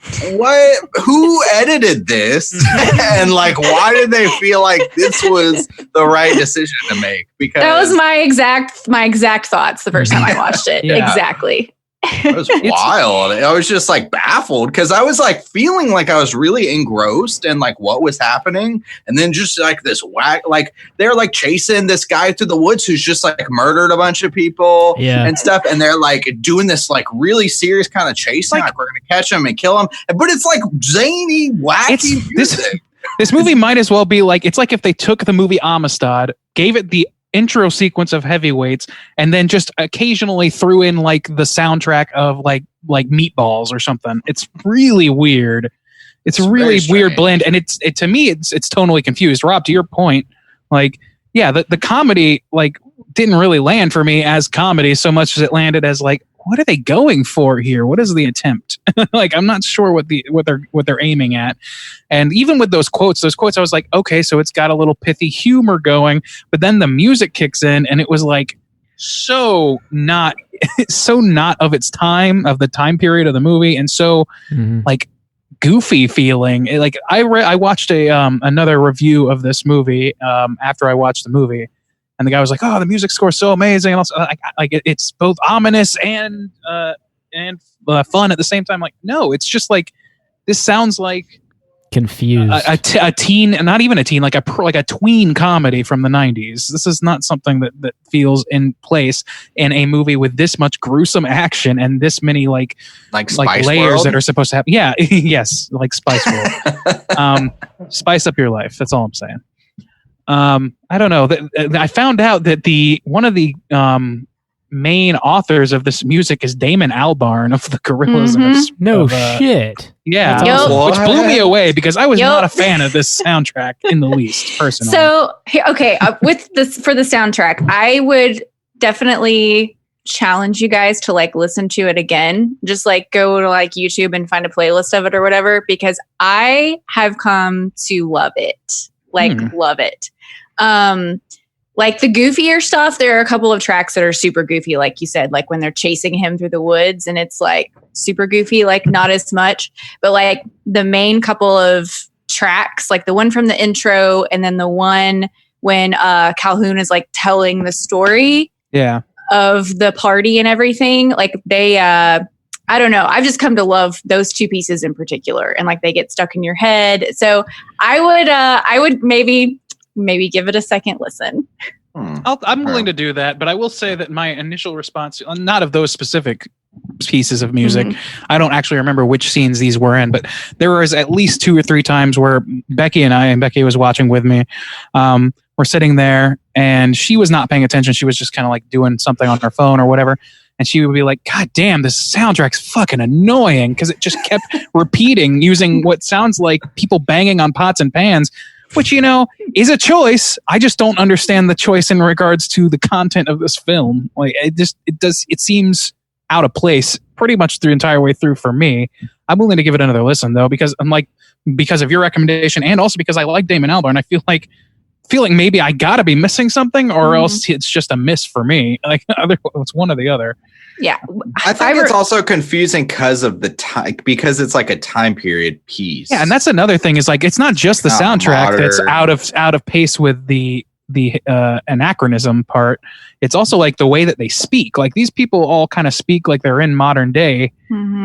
Who edited this? And like, why did they feel like this was the right decision to make? Because that was my exact thoughts the first time I watched it. Exactly. It was wild. I was just like baffled because I was like feeling like I was really engrossed in like what was happening, and then just like this like they're like chasing this guy through the woods who's just like murdered a bunch of people and stuff, and they're like doing this like really serious kind of chase, like we're gonna catch him and kill him, but it's like zany, wacky music. This movie might as well be like, it's like if they took the movie Amistad, gave it the intro sequence of Heavyweights, and then just occasionally threw in like the soundtrack of like Meatballs or something. It's really weird. It's a really weird blend, and to me it's tonally confused. Rob, to your point, like the comedy like didn't really land for me as comedy so much as it landed as like, what are they going for here? What is the attempt? Like, I'm not sure what they're aiming at. And even with those quotes, I was like, okay, so it's got a little pithy humor going, but then the music kicks in and it was like so not of its time, of the time period of the movie, and so like goofy feeling. Like I watched another review of this movie after I watched the movie. And the guy was like, "Oh, the music score is so amazing!" And also, it's both ominous and fun at the same time. Like, no, it's just like this sounds like confused a teen, not even a teen, like a tween comedy from the 90s. This is not something that feels in place in a movie with this much gruesome action and this many like Spice layers World? that are supposed to happen. Yeah, yes, like Spice World. Spice up your life. That's all I'm saying. I don't know. I found out that one of the main authors of this music is Damon Albarn of the Gorillaz. Shit. Yeah, which blew me away because I was not a fan of this soundtrack in the least, personally. So, okay, with this for the soundtrack, I would definitely challenge you guys to like listen to it again. Just like go to like YouTube and find a playlist of it or whatever, because I have come to love it. Like love it. Like the goofier stuff, there are a couple of tracks that are super goofy, like you said, like when they're chasing him through the woods and it's like super goofy, like not as much. But like the main couple of tracks, like the one from the intro and then the one when Calhoun is like telling the story of the party and everything, like they I don't know, I've just come to love those two pieces in particular, and like they get stuck in your head. So I would maybe give it a second listen. I'm willing to do that, but I will say that my initial response, not of those specific pieces of music, I don't actually remember which scenes these were in, but there was at least 2 or 3 times where Becky was watching with me, were sitting there and she was not paying attention. She was just kind of like doing something on her phone or whatever. And she would be like, God damn, this soundtrack's fucking annoying, because it just kept repeating using what sounds like people banging on pots and pans, which, you know, is a choice. I just don't understand the choice in regards to the content of this film. Like, it seems out of place pretty much the entire way through for me. I'm willing to give it another listen though, because because of your recommendation, and also because I like Damon Albarn. I feel like maybe I gotta be missing something, or else it's just a miss for me. Like, it's one or the other. Yeah, I think it's also confusing because of the time, because it's like a time period piece. Yeah, and that's another thing, is like it's not just the soundtrack that's out of pace with the anachronism part. It's also like the way that they speak. Like, these people all kind of speak like they're in modern day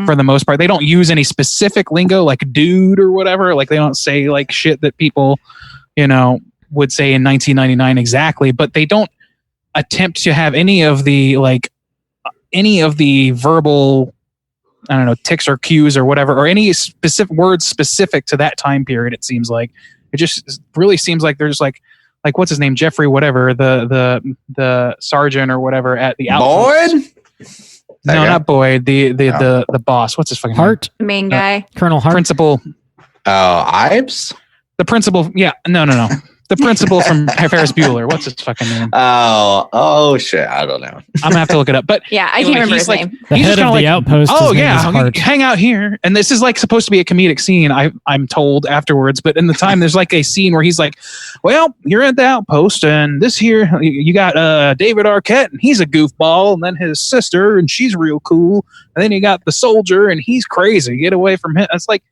for the most part. They don't use any specific lingo like dude or whatever. Like, they don't say like shit that people, you know, would say in 1999 exactly, but they don't attempt to have any of the verbal, I don't know, tics or cues or whatever, or any specific words specific to that time period. It seems like it just really seems like there's like what's his name, Jeffrey whatever, the sergeant or whatever at the outpost. Boyd? No, not Boyd. The boss. What's his fucking Hart? The main guy. Colonel Hart. Principal. Oh, Ives? The principal. Yeah. No. The principal from Ferris Bueller. What's his fucking name? Oh shit. I don't know. I'm gonna have to look it up. But yeah, I can't remember his name. The head of the outpost. Oh yeah, hang out here. And this is like supposed to be a comedic scene, I'm told afterwards. But in the time, there's like a scene where he's like, "Well, you're at the outpost, and this here, you got David Arquette, and he's a goofball, and then his sister, and she's real cool, and then you got the soldier, and he's crazy. Get away from him." It's like,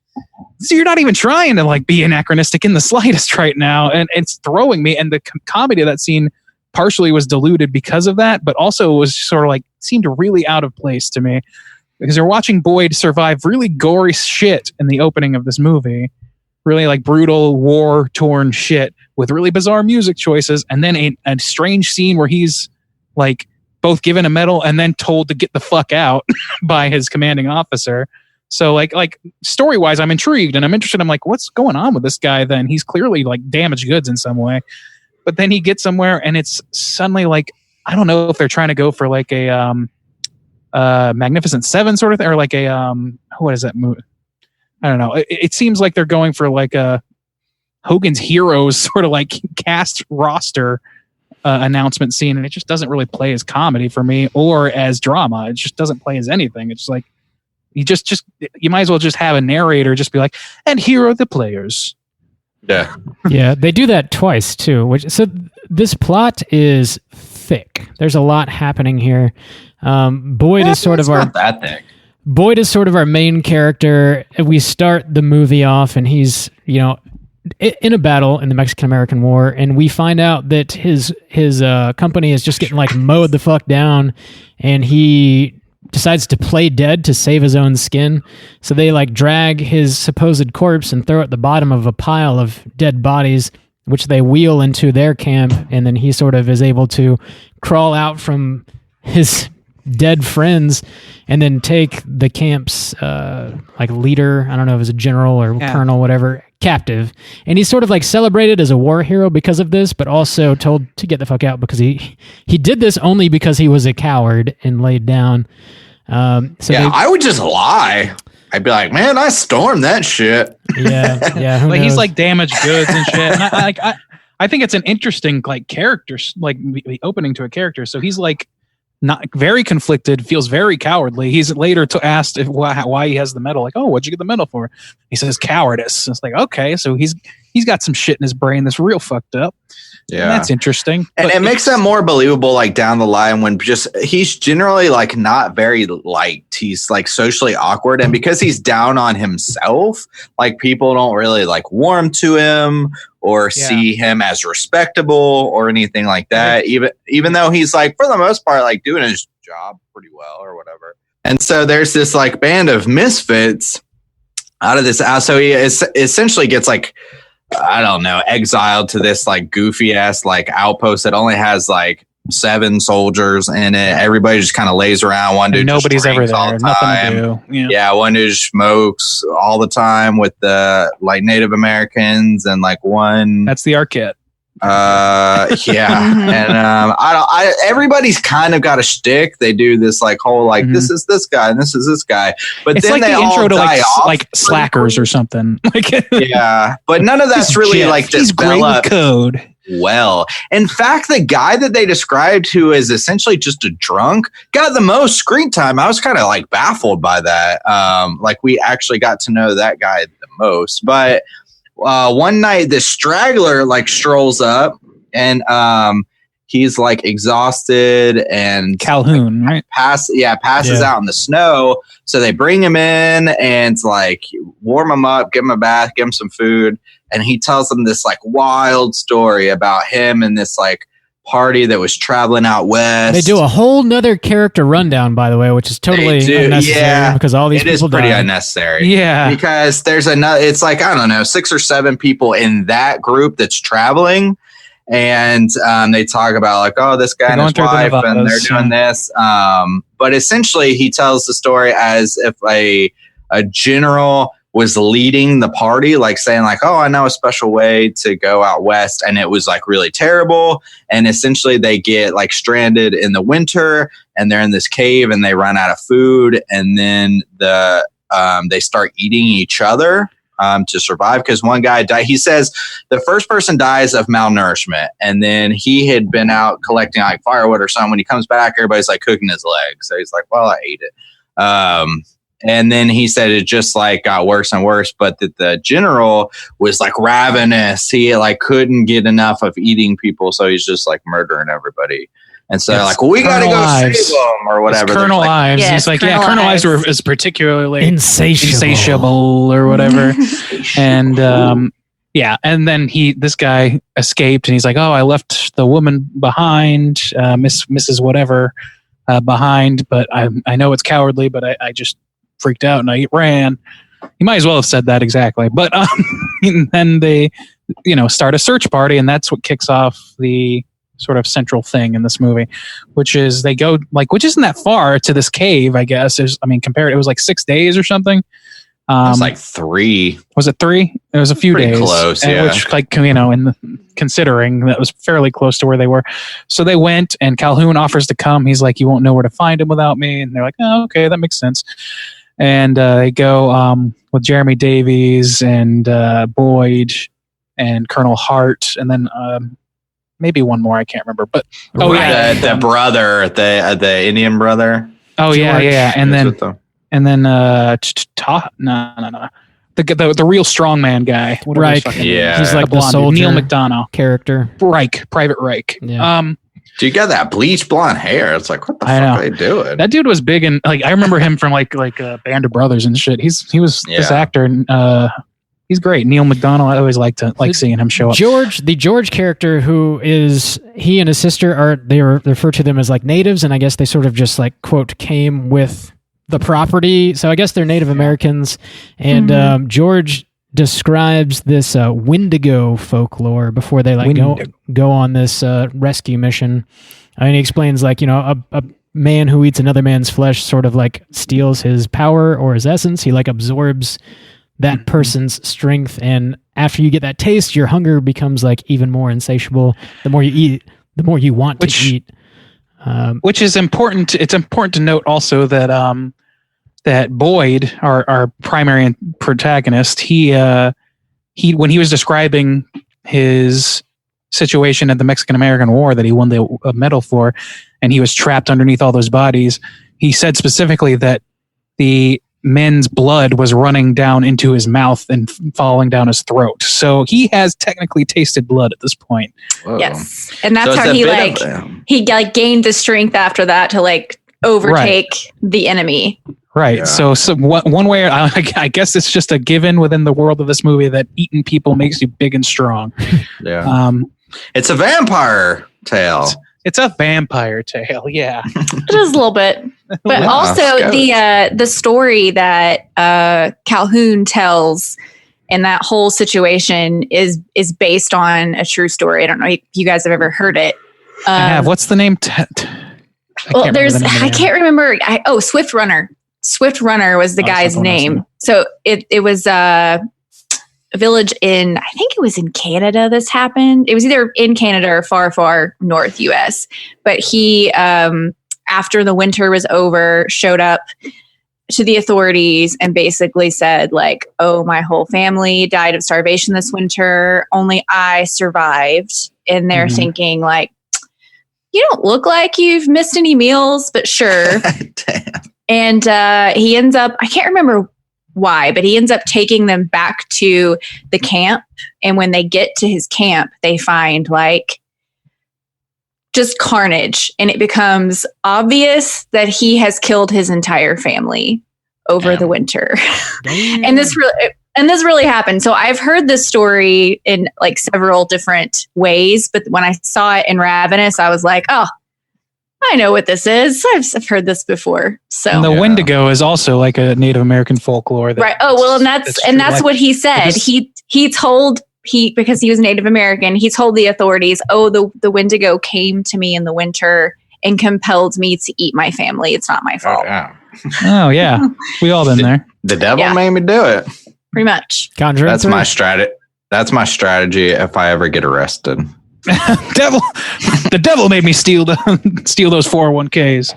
so you're not even trying to like be anachronistic in the slightest right now, and it's throwing me. And the comedy of that scene partially was diluted because of that, but also was sort of like seemed really out of place to me, because you're watching Boyd survive really gory shit in the opening of this movie, really like brutal war torn shit with really bizarre music choices, and then a strange scene where he's like both given a medal and then told to get the fuck out by his commanding officer. So like story wise, I'm intrigued and I'm interested. I'm like, what's going on with this guy? Then he's clearly like damaged goods in some way, but then he gets somewhere and it's suddenly like, I don't know if they're trying to go for like a Magnificent Seven sort of thing, or like a what is that movie? I don't know. It seems like they're going for like a Hogan's Heroes sort of like cast roster announcement scene, and it just doesn't really play as comedy for me or as drama. It just doesn't play as anything. It's like, you might as well just have a narrator just be like, and here are the players. Yeah. Yeah, they do that twice too. So this plot is thick. There's a lot happening here. Boyd is sort of not that thick. Boyd is sort of our main character. We start the movie off and he's, you know, in a battle in the Mexican-American War, and we find out that his company is just getting like mowed the fuck down, and he decides to play dead to save his own skin. So they like drag his supposed corpse and throw it at the bottom of a pile of dead bodies, which they wheel into their camp. And then he sort of is able to crawl out from his dead friends and then take the camp's like leader, I don't know if it was a general or colonel, whatever, captive, and he's sort of like celebrated as a war hero because of this, but also told to get the fuck out because he did this only because he was a coward and laid down. I would just lie. I'd be like, man, I stormed that shit. Yeah. Like he's like damaged goods and shit. And I think it's an interesting like character, like the opening to a character. So he's like not very conflicted, feels very cowardly. He's later asked why he has the medal. Like, oh, what'd you get the medal for? He says cowardice. It's like, okay, so he's got some shit in his brain that's real fucked up. Yeah, and that's interesting. And it makes that more believable, like down the line when he's generally like not very liked. He's like socially awkward, and because he's down on himself, like people don't really like warm to him or see him as respectable or anything like that. Even though he's like for the most part like doing his job pretty well or whatever. And so there's this like band of misfits out of this. So he essentially gets like, I don't know, exiled to this like goofy ass like outpost that only has like 7 soldiers in it. Everybody just kind of lays around. One dude, nobody's ever there. Nothing to do. Yeah, one dude smokes all the time with the like Native Americans and like one. That's the Arquette. And everybody's kind of got a shtick. They do this like whole like this is this guy and this is this guy, but it's then like they the all intro to die off like Slackers or something. Like but none of that's really Jeff. like He's great with code. Well, in fact, the guy that they described who is essentially just a drunk got the most screen time. I was kind of like baffled by that. Like we actually got to know that guy the most, but. One night this straggler like strolls up and he's like exhausted and Calhoun, right? Passes out in the snow. So they bring him in and like warm him up, give him a bath, give him some food, and he tells them this like wild story about him and this like party that was traveling out west. They do a whole nother character rundown, by the way, which is totally unnecessary because all these people pretty die. Unnecessary. Yeah. Because there's it's like, I don't know, 6 or 7 people in that group that's traveling. And they talk about like, oh, this guy and his wife and they're doing this. But essentially he tells the story as if a general was leading the party, like saying like, oh, I know a special way to go out west. And it was like really terrible. And essentially they get like stranded in the winter and they're in this cave and they run out of food. And then they start eating each other to survive. Because one guy died. He says the first person dies of malnourishment. And then he had been out collecting like firewood or something. When he comes back, everybody's like cooking his legs. So he's like, well, I ate it. And then he said it just like got worse and worse, but that the general was like ravenous. He like couldn't get enough of eating people. So he's just like murdering everybody. And so like, well, we got to go save them or whatever. It's Colonel Ives. He's like, Colonel Ives is particularly insatiable or whatever. And and then this guy escaped and he's like, oh, I left the woman behind, Mrs. whatever behind, but I know it's cowardly, but I just freaked out and I ran. He might as well have said that exactly. But then they, start a search party, and that's what kicks off the sort of central thing in this movie, which is they go which isn't that far to this cave, I guess. Compared, it was like 6 days or something. It was like 3. Was it 3? It was a few pretty days. Close, yeah. Which, considering that was fairly close to where they were. So they went, and Calhoun offers to come. He's like, you won't know where to find him without me. And they're like, oh, okay, that makes sense. And they go with Jeremy Davies and Boyd and Colonel Hart, and then maybe one more, I can't remember. But the brother, the Indian brother. Oh George. yeah, and then no. The real strongman guy. Right. Yeah. He's like the soldier Neil McDonough character. Private Reich. Yeah. You got that bleach blonde hair. It's like, what the fuck are they doing? That dude was big, and like I remember him from like Band of Brothers and shit. He was this actor, and he's great. Neil McDonough. I always like seeing him show up. The George character, who is he and his sister they refer to them as like natives, and I guess they sort of just like quote came with the property. So I guess they're Native Americans, and George describes this Wendigo folklore before they go on this rescue mission. I mean, he explains like, a man who eats another man's flesh sort of like steals his power or his essence. He like absorbs that person's strength and after you get that taste, your hunger becomes like even more insatiable. The more you eat, the more you want to eat. Which is important. It's important to note also that that Boyd, our primary protagonist, he when he was describing his situation at the Mexican-American War that he won the medal for, and he was trapped underneath all those bodies, he said specifically that the men's blood was running down into his mouth and falling down his throat. So he has technically tasted blood at this point. Whoa. Yes. And that's how he gained the strength after that to like overtake the enemy. Right. Yeah. So one way, I guess it's just a given within the world of this movie that eating people makes you big and strong. Yeah. It's a vampire tale. It's a vampire tale, yeah. It is a little bit. But also the story that Calhoun tells in that whole situation is based on a true story. I don't know if you guys have ever heard it. I have. What's the name? I can't remember. Swift Runner. Swift Runner was the guy's name. So it was a village in, I think it was in Canada this happened. It was either in Canada or far, far north US. But he, after the winter was over, showed up to the authorities and basically said like, oh, my whole family died of starvation this winter. Only I survived. And they're thinking like, you don't look like you've missed any meals, but sure. Damn. And he ends up, I can't remember why, but he ends up taking them back to the camp. And when they get to his camp, they find like just carnage. And it becomes obvious that he has killed his entire family over the winter. And this really happened. So I've heard this story in like several different ways, but when I saw it in Ravenous, I was like, oh, I know what this is. I've heard this before. So and the Wendigo is also like a Native American folklore. Right. Oh, well, and that's what he said. Because he was Native American, he told the authorities, oh, the Wendigo came to me in the winter and compelled me to eat my family. It's not my fault. Oh, yeah. We all been there. The devil made me do it. Pretty much. Conjuring That's my strategy. That's my strategy if I ever get arrested. The devil made me steal those 401ks.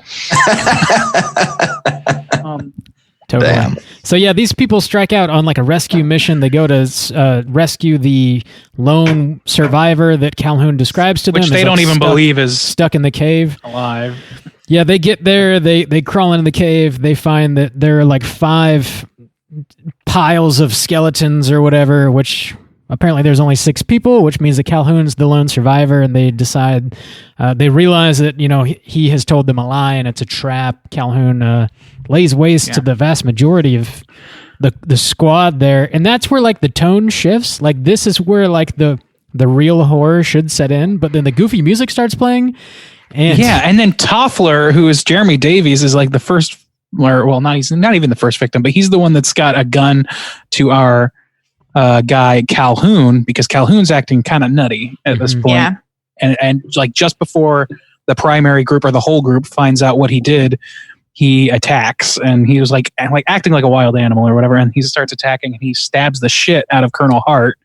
Totally. Damn. So yeah, these people strike out on like a rescue mission. They go to rescue the lone survivor that Calhoun describes to them, which they don't even believe is stuck in the cave, alive. Yeah, they get there. They crawl into the cave. They find that there are like 5 piles of skeletons or whatever, which apparently there's only 6 people, which means that Calhoun's the lone survivor, and they decide, they realize that, he has told them a lie and it's a trap. Calhoun lays waste to the vast majority of the squad there. And that's where like the tone shifts. Like this is where like the real horror should set in, but then the goofy music starts playing. And then Toffler, who is Jeremy Davies, is like the first, he's not even the first victim, but he's the one that's got a gun to our guy Calhoun, because Calhoun's acting kind of nutty at this point. Yeah. And like just before the primary group or the whole group finds out what he did, he attacks, and he was like acting like a wild animal or whatever, and he starts attacking and he stabs the shit out of Colonel Hart.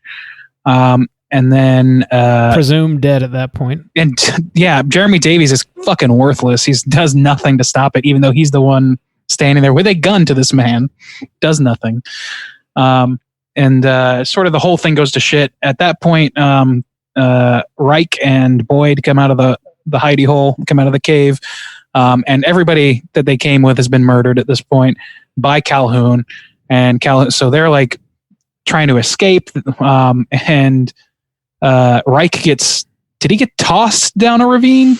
And then presumed dead at that point. And Jeremy Davies is fucking worthless. He does nothing to stop it, even though he's the one standing there with a gun to this man. Does nothing. And sort of the whole thing goes to shit. At that point, Reich and Boyd come out of the hidey hole, come out of the cave, and everybody that they came with has been murdered at this point by Calhoun. And so they're like trying to escape, and Reich did he get tossed down a ravine?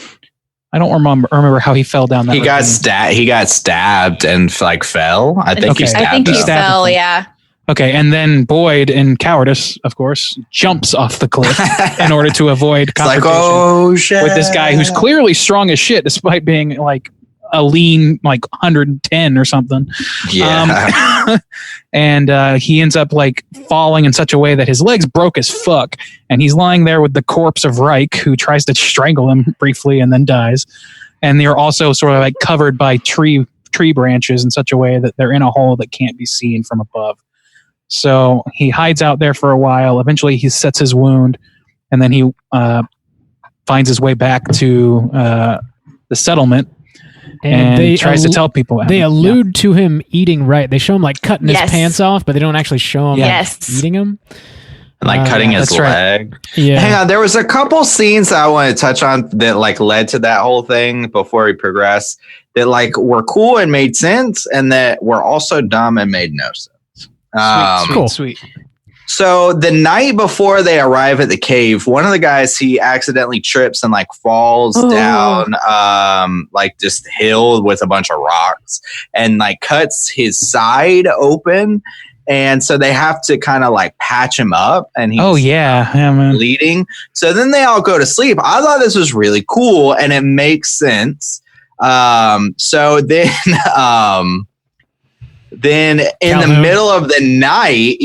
I don't remember how he fell down that. He got stabbed and like fell. I think he fell. Yeah. Okay, and then Boyd, in cowardice, of course, jumps off the cliff in order to avoid confrontation with this guy who's clearly strong as shit, despite being like a lean, like 110 or something. Yeah. And he ends up like falling in such a way that his legs broke as fuck, and he's lying there with the corpse of Reich, who tries to strangle him briefly and then dies. And they're also sort of like covered by tree branches in such a way that they're in a hole that can't be seen from above. So he hides out there for a while. Eventually he sets his wound, and then he finds his way back to the settlement and they tries to tell people. They allude to him eating right. They show him like cutting his Yes. pants off, but they don't actually show him Yes. eating them. And like cutting his that's right. leg. Yeah. Hang on, there was a couple scenes that I want to touch on that like led to that whole thing before we progress. That like were cool and made sense, and that were also dumb and made no sense. Sweet. So the night before they arrive at the cave, one of the guys, he accidentally trips and like falls down like this hill with a bunch of rocks and like cuts his side open. And so they have to kind of like patch him up, and he's man. bleeding. So then they all go to sleep. I thought this was really cool, and it makes sense. So then in the middle of the night,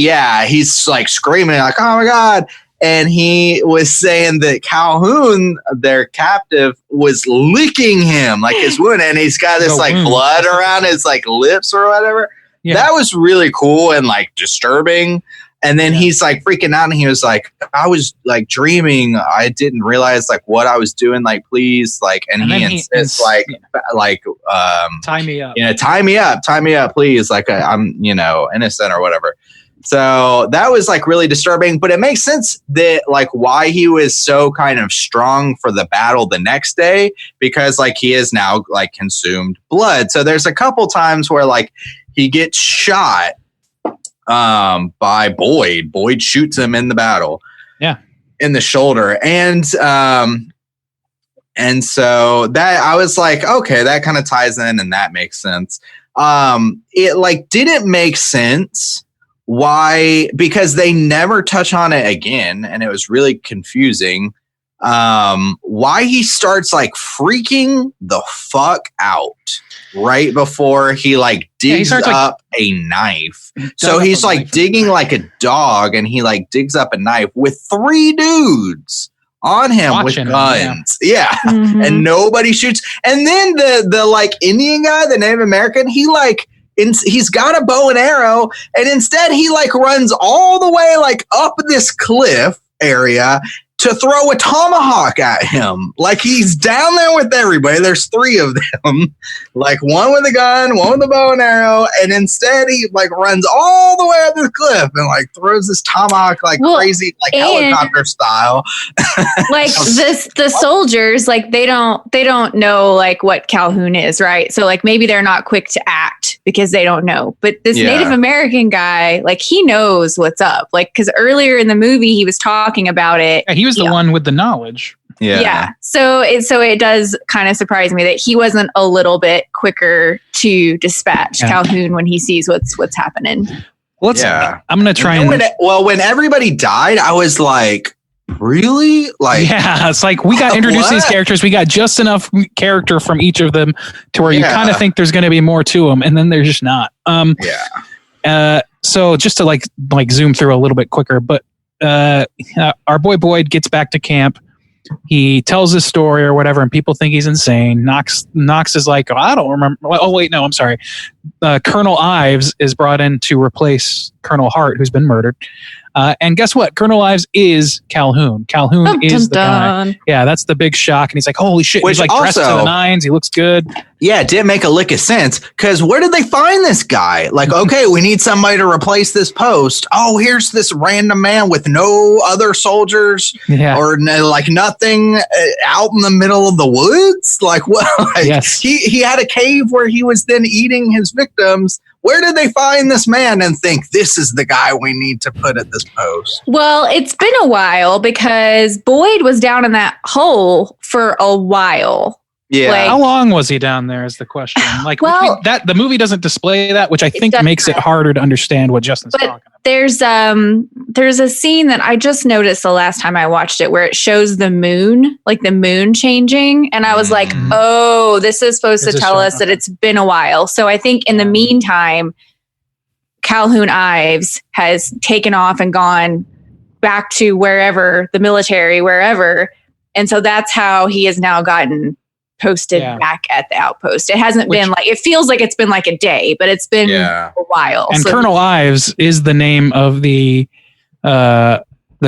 he's like screaming like, "Oh my God." And he was saying that Calhoun, their captive, was licking him like his wound, and he's got this like blood around his like lips or whatever. Yeah. That was really cool and like disturbing. And then he's like freaking out, and he was like, I was like dreaming. I didn't realize like what I was doing. Like, please, like, and he insists like, tie me up. Tie me up, please. Like I'm, innocent or whatever. So that was like really disturbing, but it makes sense that like why he was so kind of strong for the battle the next day, because like he is now like consumed blood. So there's a couple times where like he gets shot by Boyd. Boyd shoots him in the battle. Yeah. In the shoulder. And so that I was like, okay, that kind of ties in and that makes sense. It like didn't make sense why, because they never touch on it again, and it was really confusing. Why he starts like freaking the fuck out right before he like digs up a knife. So he's like digging like a dog, and he like digs up a knife with 3 dudes on him with guns. Mm-hmm. And nobody shoots. And then the like Indian guy, the Native American, he's got a bow and arrow, and instead he like runs all the way like up this cliff area to throw a tomahawk at him. Like he's down there with everybody. There's 3 of them, like one with a gun, one with a bow and arrow. And instead he like runs all the way up the cliff and like throws this tomahawk like crazy, like helicopter style. Like the soldiers, like they don't know like what Calhoun is, right? So like maybe they're not quick to act because they don't know. But this Native American guy, like he knows what's up. Like, cause earlier in the movie he was talking about it. Yeah, he was the one with the knowledge. Yeah. So it does kind of surprise me that he wasn't a little bit quicker to dispatch Calhoun when he sees what's happening. Well, I'm going to try when everybody died, I was like, really? Like, it's like we got introduced to these characters. We got just enough character from each of them to where you kind of think there's going to be more to them, and then there's just not. So just to like zoom through a little bit quicker, but our boy Boyd gets back to camp. He tells his story or whatever, and people think he's insane. Knox is like, I don't remember. Oh wait, no, I'm sorry. Colonel Ives is brought in to replace Colonel Hart, who's been murdered. And guess what? Colonel Ives is Calhoun. Calhoun is the guy. Yeah, that's the big shock. And he's like, holy shit. He's like dressed to the nines. He looks good. Yeah, it didn't make a lick of sense. Because where did they find this guy? Like, okay, we need somebody to replace this post. Oh, here's this random man with no other soldiers or like nothing out in the middle of the woods. Like, what? Like, he had a cave where he was then eating his victims. Where did they find this man and think this is the guy we need to put at this post? Well, it's been a while because Boyd was down in that hole for a while. Yeah. Like, how long was he down there is the question. Like, that the movie doesn't display that, which I think makes it harder to understand what Justin's talking about. There's a scene that I just noticed the last time I watched it where it shows the moon, like the moon changing. And I was like, oh, this is supposed to tell us that it's been a while. So I think in the meantime, Calhoun Ives has taken off and gone back to wherever, the military, wherever. And so that's how he has now gotten posted back at the outpost. It hasn't been like, it feels like it's been like a day, but it's been a while. And so Colonel Ives is the name of the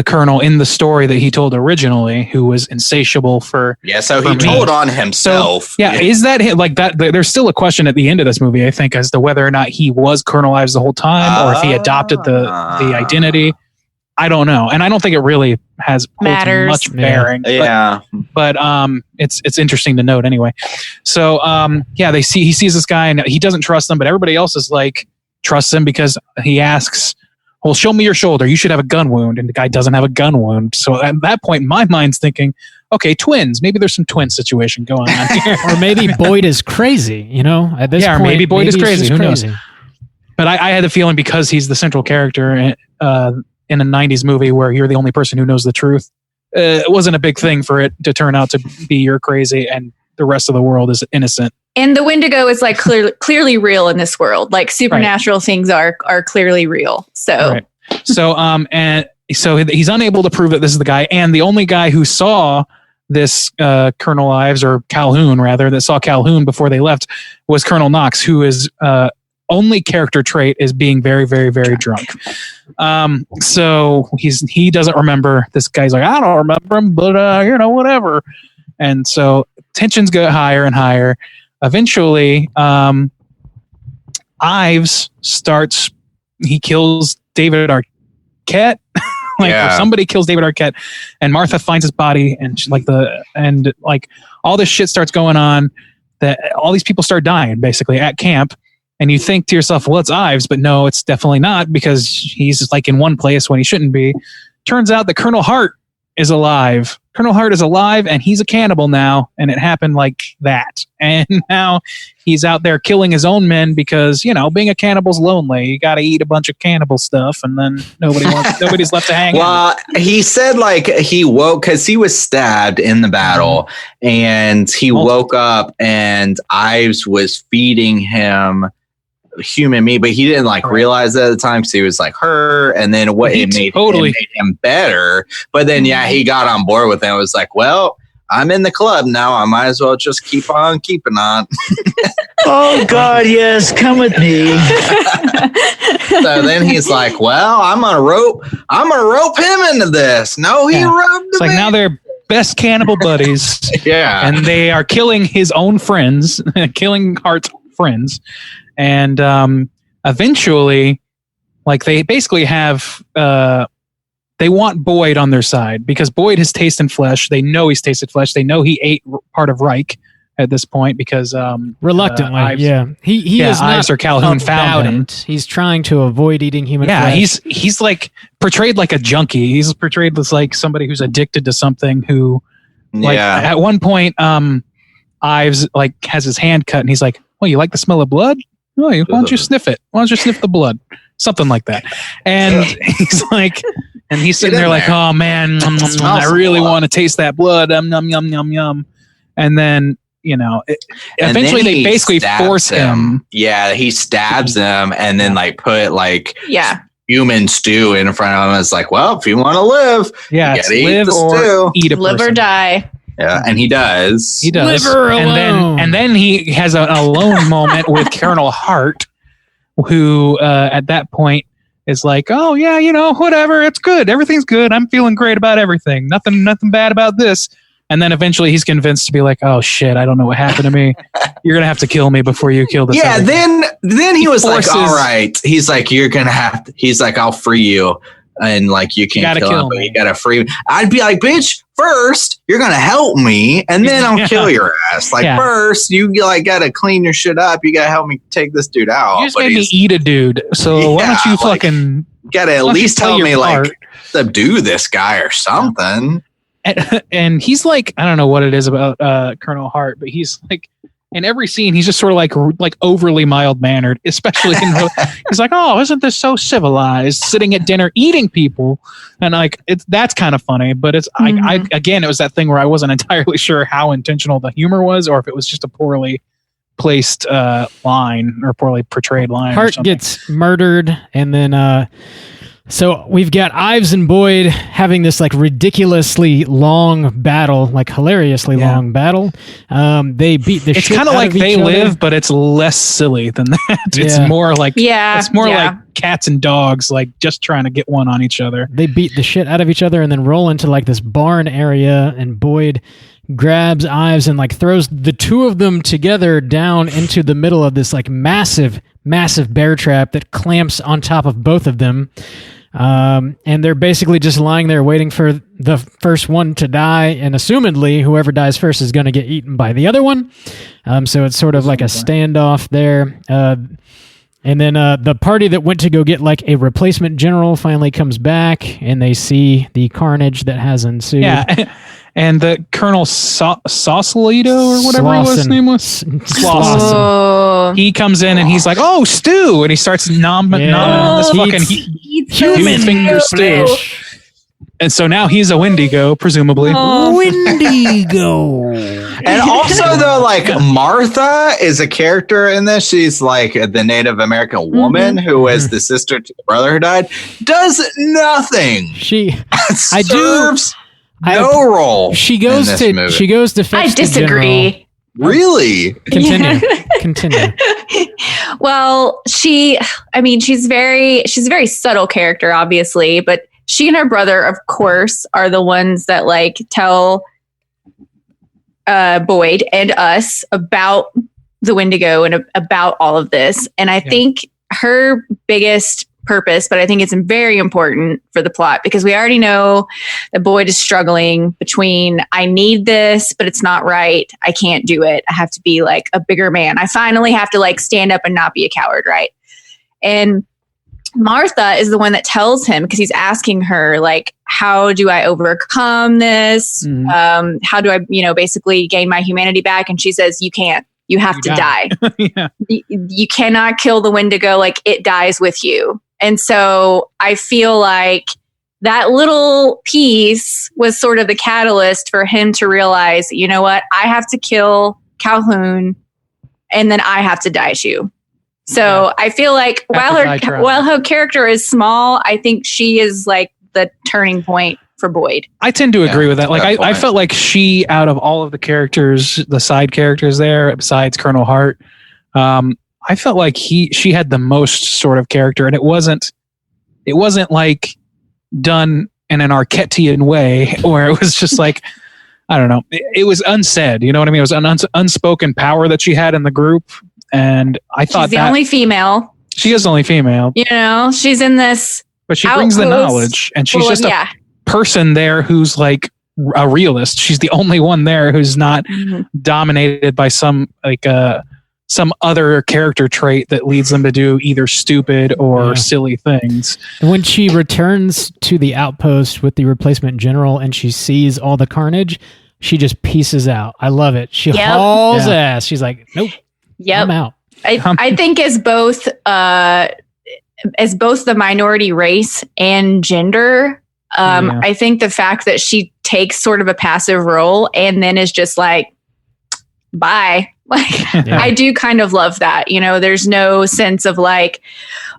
colonel in the story that he told originally, who was insatiable for. Yeah, so he told on himself. So, is that like that? There's still a question at the end of this movie, I think, as to whether or not he was Colonel Ives the whole time, or if he adopted the identity. I don't know, and I don't think it really has much bearing. But it's interesting to note anyway. So he sees this guy and he doesn't trust him, but everybody else is like trusts him because he asks, "Well, show me your shoulder. You should have a gun wound," and the guy doesn't have a gun wound. So at that point, my mind's thinking, okay, twins. Maybe there's some twin situation going on here, or maybe Boyd is crazy. At this point, or maybe Boyd is crazy. Who knows? But I had the feeling because he's the central character in a 90s movie where you're the only person who knows the truth, it wasn't a big thing for it to turn out to be you're crazy and the rest of the world is innocent. And the Wendigo is like clearly real in this world. Like supernatural things are clearly real. So, and so he's unable to prove that this is the guy. And the only guy who saw this Colonel Ives, or Calhoun rather, that saw Calhoun before they left was Colonel Knox, who is only character trait is being very, very, very drunk. So he doesn't remember. This guy's like, I don't remember him, but whatever. And so tensions get higher and higher. Eventually, Ives he kills David Arquette. Somebody kills David Arquette, and Martha finds his body, and all this shit starts going on. That all these people start dying basically at camp. And you think to yourself, well, it's Ives, but no, it's definitely not, because he's like in one place when he shouldn't be. Turns out that Colonel Hart is alive. Colonel Hart is alive, and he's a cannibal now, and it happened like that. And now he's out there killing his own men because, being a cannibal's lonely. You got to eat a bunch of cannibal stuff, and then nobody's left to hang out. Well, he said like he woke because he was stabbed in the battle, and he woke up, and Ives was feeding him human meat, but he didn't realize that at the time because he was hurt, and then it made him better. But then he got on board with it and was like, well, I'm in the club now, I might as well just keep on keeping on. Oh God, yes, come with me. So then he's like, well, I'm gonna rope him into this. No, he roped me. Now they're best cannibal buddies. And they are killing his own friends, killing Hart's friends. And eventually, they basically have, they want Boyd on their side because Boyd has tasted flesh. They know he's tasted flesh. They know he ate part of Reich at this point because reluctantly, Ives, he is Ives not or Calhoun found him. He's trying to avoid eating human flesh. He's portrayed like a junkie. He's portrayed as somebody who's addicted to something. Who, at one point, Ives has his hand cut, and he's like, "Well, you like the smell of blood? Oh, why don't you sniff it? Why don't you sniff the blood?" Something like that. And he's and he's sitting there like, "Oh man, I really want to taste that blood." Yum yum yum yum. And then eventually they basically force him. Yeah, he stabs him, and then put human stew in front of him. It's like, well, if you want to live, you gotta eat the stew. Eat a live person. or die. Yeah, and he does. He does. Live her alone. And then he has an alone moment with Colonel Hart, who at that point is like, "Oh yeah, whatever, it's good. Everything's good. I'm feeling great about everything. Nothing bad about this." And then eventually he's convinced to be like, "Oh shit, I don't know what happened to me. You're gonna have to kill me before you kill this." Yeah. Then he was like, "All right." He's like, "You're gonna have to." He's like, "I'll free you." And you can't kill him, but you gotta free me. I'd be like, bitch, first you're gonna help me, and then I'll kill your ass. First you gotta clean your shit up. You gotta help me take this dude out. You just made me eat a dude, so why don't you fucking gotta at least tell me subdue this guy or something. And he's like, I don't know what it is about Colonel Hart, but he's in every scene, he's just sort of like overly mild mannered, especially he's like, "Oh, isn't this so civilized? Sitting at dinner, eating people," and that's kind of funny. But it's again, it was that thing where I wasn't entirely sure how intentional the humor was, or if it was just a poorly placed line or poorly portrayed line. Hart gets murdered, and then So we've got Ives and Boyd having this like ridiculously long battle, like hilariously long battle. They beat the shit out of each other. It's kind of like They Live, but it's less silly than that. It's more like like cats and dogs, like just trying to get one on each other. They beat the shit out of each other and then roll into like this barn area, and Boyd grabs Ives and like throws the two of them together down into the middle of this like massive bear trap that clamps on top of both of them. And they're basically just lying there waiting for the first one to die, and assumedly whoever dies first is going to get eaten by the other one. So it's sort of like a standoff there. And then the party that went to go get like a replacement general finally comes back, and they see the carnage that has ensued. Yeah. And the Colonel Sausalito or whatever his name was. Slauson. He comes in and he's like, "Oh, stew!" And he starts nomming this fucking human finger stew. And so now he's a Wendigo, presumably. Wendigo. And also, though, like Martha is a character in this. She's like the Native American woman who is the sister to the brother who died. Does nothing. Serves no role. She goes to fetch I disagree. Really? Continue. Well, she's a very subtle character, obviously, but she and her brother, of course, are the ones that like tell Boyd and us about the Wendigo and about all of this. And I think her biggest purpose, but I think it's very important for the plot, because we already know that Boyd is struggling between I need this, but it's not right. I can't do it. I have to be like a bigger man. I finally have to like stand up and not be a coward, right? And Martha is the one that tells him, because he's asking her like, how do I overcome this? How do I, basically gain my humanity back? And she says, you can't. You have to die. You cannot kill the Wendigo. Like, it dies with you. And so I feel like that little piece was sort of the catalyst for him to realize, you know what? I have to kill Calhoun, and then I have to die too. So I feel like while her character is small, I think she is like the turning point for Boyd. I tend to agree with that. Like I felt like she, out of all of the characters, the side characters there, besides Colonel Hart, I felt like she had the most sort of character, and it wasn't like done in an Arquettian way, where it was just like, I don't know, it was unsaid. You know what I mean? It was an unspoken power that she had in the group, and I thought she's the only female. She is the only female. She's in this, but she brings the knowledge, and she's just a person there who's like a realist. She's the only one there who's not dominated by some other character trait that leads them to do either stupid or silly things. When she returns to the outpost with the replacement general and she sees all the carnage, she just pieces out. I love it. She hauls ass. She's like, nope. Yep. I'm out. I think as both the minority race and gender, I think the fact that she takes sort of a passive role and then is just like, bye. Like, I do kind of love that. There's no sense of like,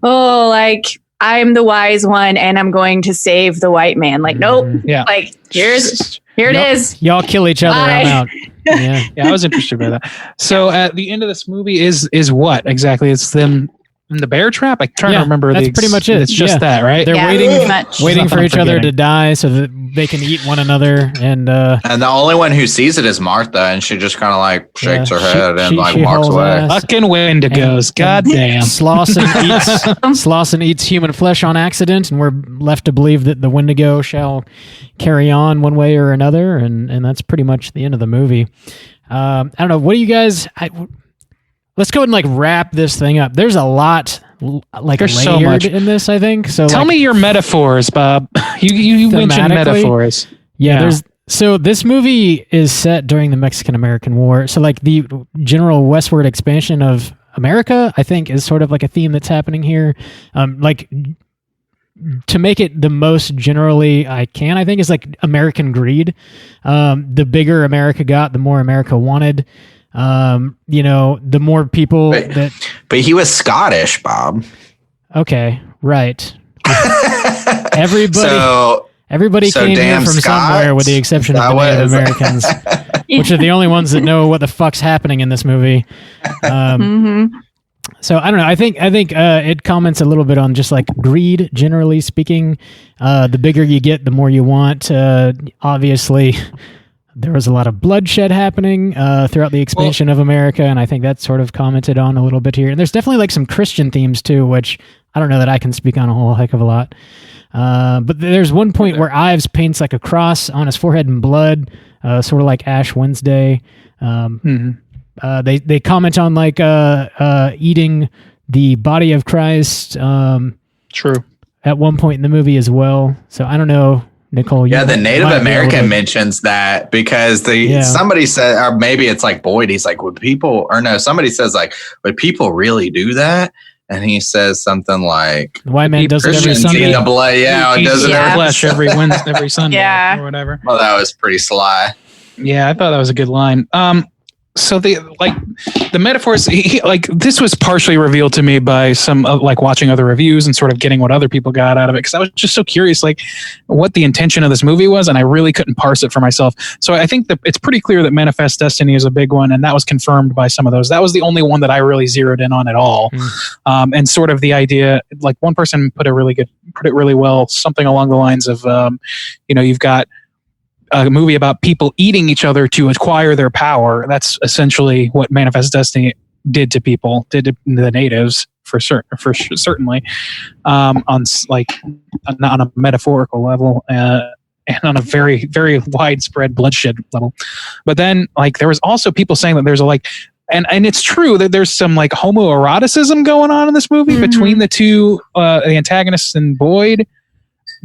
oh, like I'm the wise one and I'm going to save the white man. Like, nope. Yeah. Like, here it is. Y'all kill each other. Bye. I'm out. Yeah. I was interested by that. So at the end of this movie is what exactly? It's them in the bear trap? I'm trying to remember. That's pretty much it. It's just that, right? They're waiting for each other to die so that they can eat one another. And the only one who sees it is Martha, and she just kind of like shakes her head and like walks away. Fucking Wendigos. Goddamn. Slauson eats human flesh on accident, and we're left to believe that the Wendigo shall carry on one way or another, and that's pretty much the end of the movie. I don't know. What do you guys... Let's go ahead and like wrap this thing up. There's a lot there's layered so much in this, I think. So tell me your metaphors, Bob. You mentioned metaphors. Yeah. So this movie is set during the Mexican-American War. So like the general westward expansion of America, I think, is sort of like a theme that's happening here. Like to make it the most generally I can, I think, is like American greed. The bigger America got, the more America wanted. The more people but he was Scottish, Bob. Okay, right. Everybody So came here damn from Scott, somewhere, with the exception of the Native Americans, which are the only ones that know what the fuck's happening in this movie. So I don't know. I think it comments a little bit on just like greed, generally speaking. The bigger you get, the more you want. Obviously, there was a lot of bloodshed happening throughout the expansion of America, and I think that's sort of commented on a little bit here. And there's definitely like some Christian themes too, which I don't know that I can speak on a whole heck of a lot. But there's one point where Ives paints like a cross on his forehead in blood, sort of like Ash Wednesday. They comment on like eating the body of Christ. True. At one point in the movie as well. So I don't know, Nicole. Yeah, the Native American mentions that because somebody said, or maybe it's like Boyd. He's like, somebody says like, would people really do that? And he says something like, "The white man does it every Sunday." Eat the blood, it does it every Wednesday, every Sunday, or whatever. Well, that was pretty sly. Yeah, I thought that was a good line. So the metaphors, this was partially revealed to me by some watching other reviews and sort of getting what other people got out of it, because I was just so curious what the intention of this movie was, and I really couldn't parse it for myself. So I think that it's pretty clear that Manifest Destiny is a big one, and that was confirmed by some of those. That was the only one that I really zeroed in on at all. And sort of the idea, like one person put it really well, something along the lines of you've got a movie about people eating each other to acquire their power. That's essentially what Manifest Destiny did to people, did to the natives certainly, on a metaphorical level, and on a very, very widespread bloodshed level. But then there was also people saying that there's and it's true that there's some homoeroticism going on in this movie between the two, the antagonists and Boyd.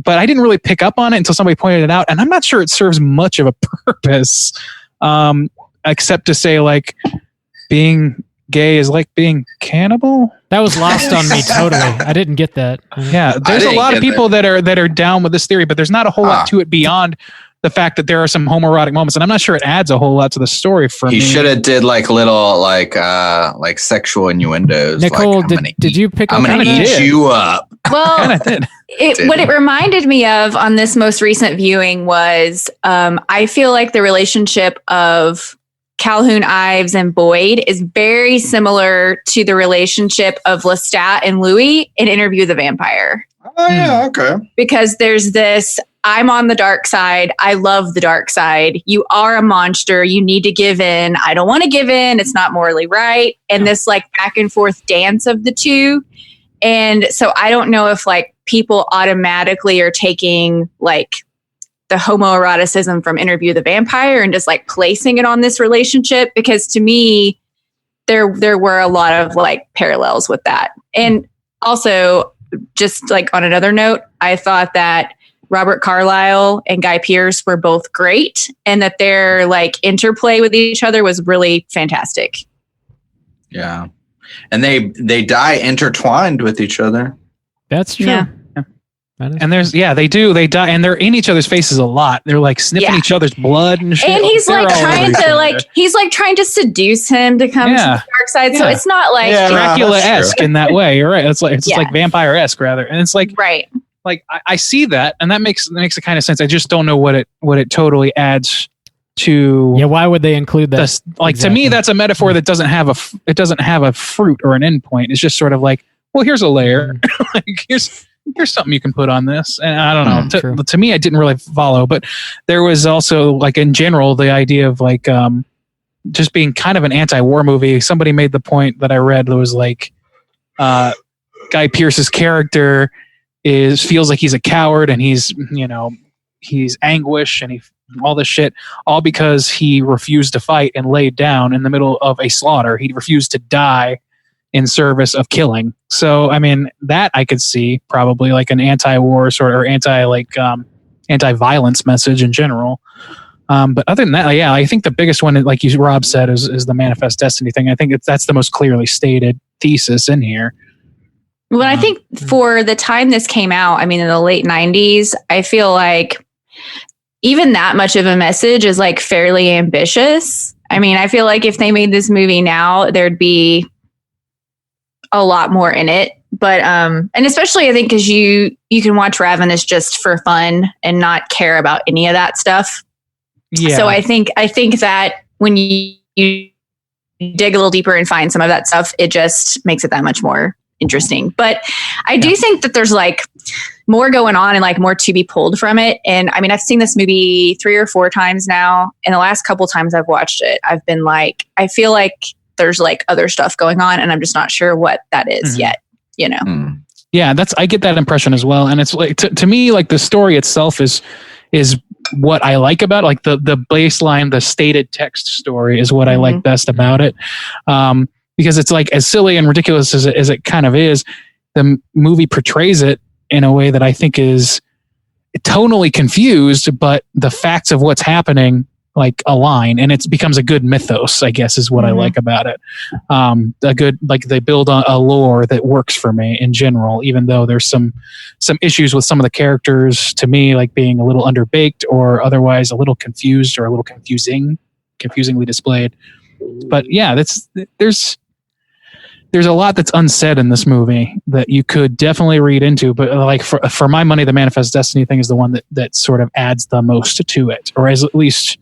But I didn't really pick up on it until somebody pointed it out, and I'm not sure it serves much of a purpose, except to say being gay is like being cannibal. That was lost on me totally. I didn't get that. Yeah, there's a lot of people that are down with this theory, but there's not a whole lot to it beyond the fact that there are some homoerotic moments, and I'm not sure it adds a whole lot to the story for me. He should have did little sexual innuendos. Nicole, did you pick up? I'm gonna eat you up. Well, what it reminded me of on this most recent viewing was I feel like the relationship of Calhoun, Ives, and Boyd is very similar to the relationship of Lestat and Louis in Interview with the Vampire. Oh yeah, okay. Because there's this, I'm on the dark side. I love the dark side. You are a monster. You need to give in. I don't want to give in. It's not morally right. And this back and forth dance of the two. And so I don't know if people automatically are taking the homoeroticism from Interview with the Vampire and just placing it on this relationship, because to me, there were a lot of parallels with that. And also, just on another note, I thought that Robert Carlyle and Guy Pearce were both great, and that their interplay with each other was really fantastic. Yeah. And they die intertwined with each other. That's true. Yeah. And they die, and they're in each other's faces a lot. They're sniffing each other's blood and shit. And he's trying to seduce him to come to the dark side. So it's not Dracula-esque in that way. You're right. It's vampire-esque rather. And it's right. I see that, and that makes a kind of sense. I just don't know what it totally adds to. Yeah, why would they include that? Exactly. To me, that's a metaphor that doesn't have a fruit or an endpoint. It's just sort of here's a layer. Here's something you can put on this. And I don't know. To me, I didn't really follow. But there was also, in general, the idea of, just being kind of an anti-war movie. Somebody made the point that I read that was, Guy Pearce's character feels like he's a coward, and he's anguished, and all this shit, all because he refused to fight and laid down in the middle of a slaughter. He refused to die in service of killing. So, I mean, that I could see probably an anti-war sort or anti-violence message in general. But other than that, I think the biggest one, like Rob said, is the Manifest Destiny thing. I think that's the most clearly stated thesis in here. Well, I think for the time this came out, in the late 90s, I feel like even that much of a message is fairly ambitious. I feel like if they made this movie now, there'd be a lot more in it. But and especially I think because you can watch Ravenous just for fun and not care about any of that stuff. Yeah. So I think that when you dig a little deeper and find some of that stuff, it just makes it that much more interesting. But I do think that there's like more going on and like more to be pulled from it. And I mean, I've seen this movie 3 or 4 times now. And the last couple times I've watched it, I've been like, I feel like there's like other stuff going on and I'm just not sure what that is yet, you know? Yeah, I get that impression as well. And it's like, to me, like the story itself is what I like about it. Like the baseline, the stated text story is what I like best about it. Because it's like as silly and ridiculous as it kind of is, the movie portrays it in a way that I think is tonally confused, but the facts of what's happening like align, and it becomes a good mythos, I guess, is what I like about it. A good, like they build on a lore that works for me in general, even though there's some issues with some of the characters to me, like being a little underbaked or otherwise a little confused or a little confusingly displayed. But yeah, there's a lot that's unsaid in this movie that you could definitely read into, but like for my money, the Manifest Destiny thing is the one that sort of adds the most to it, or as at least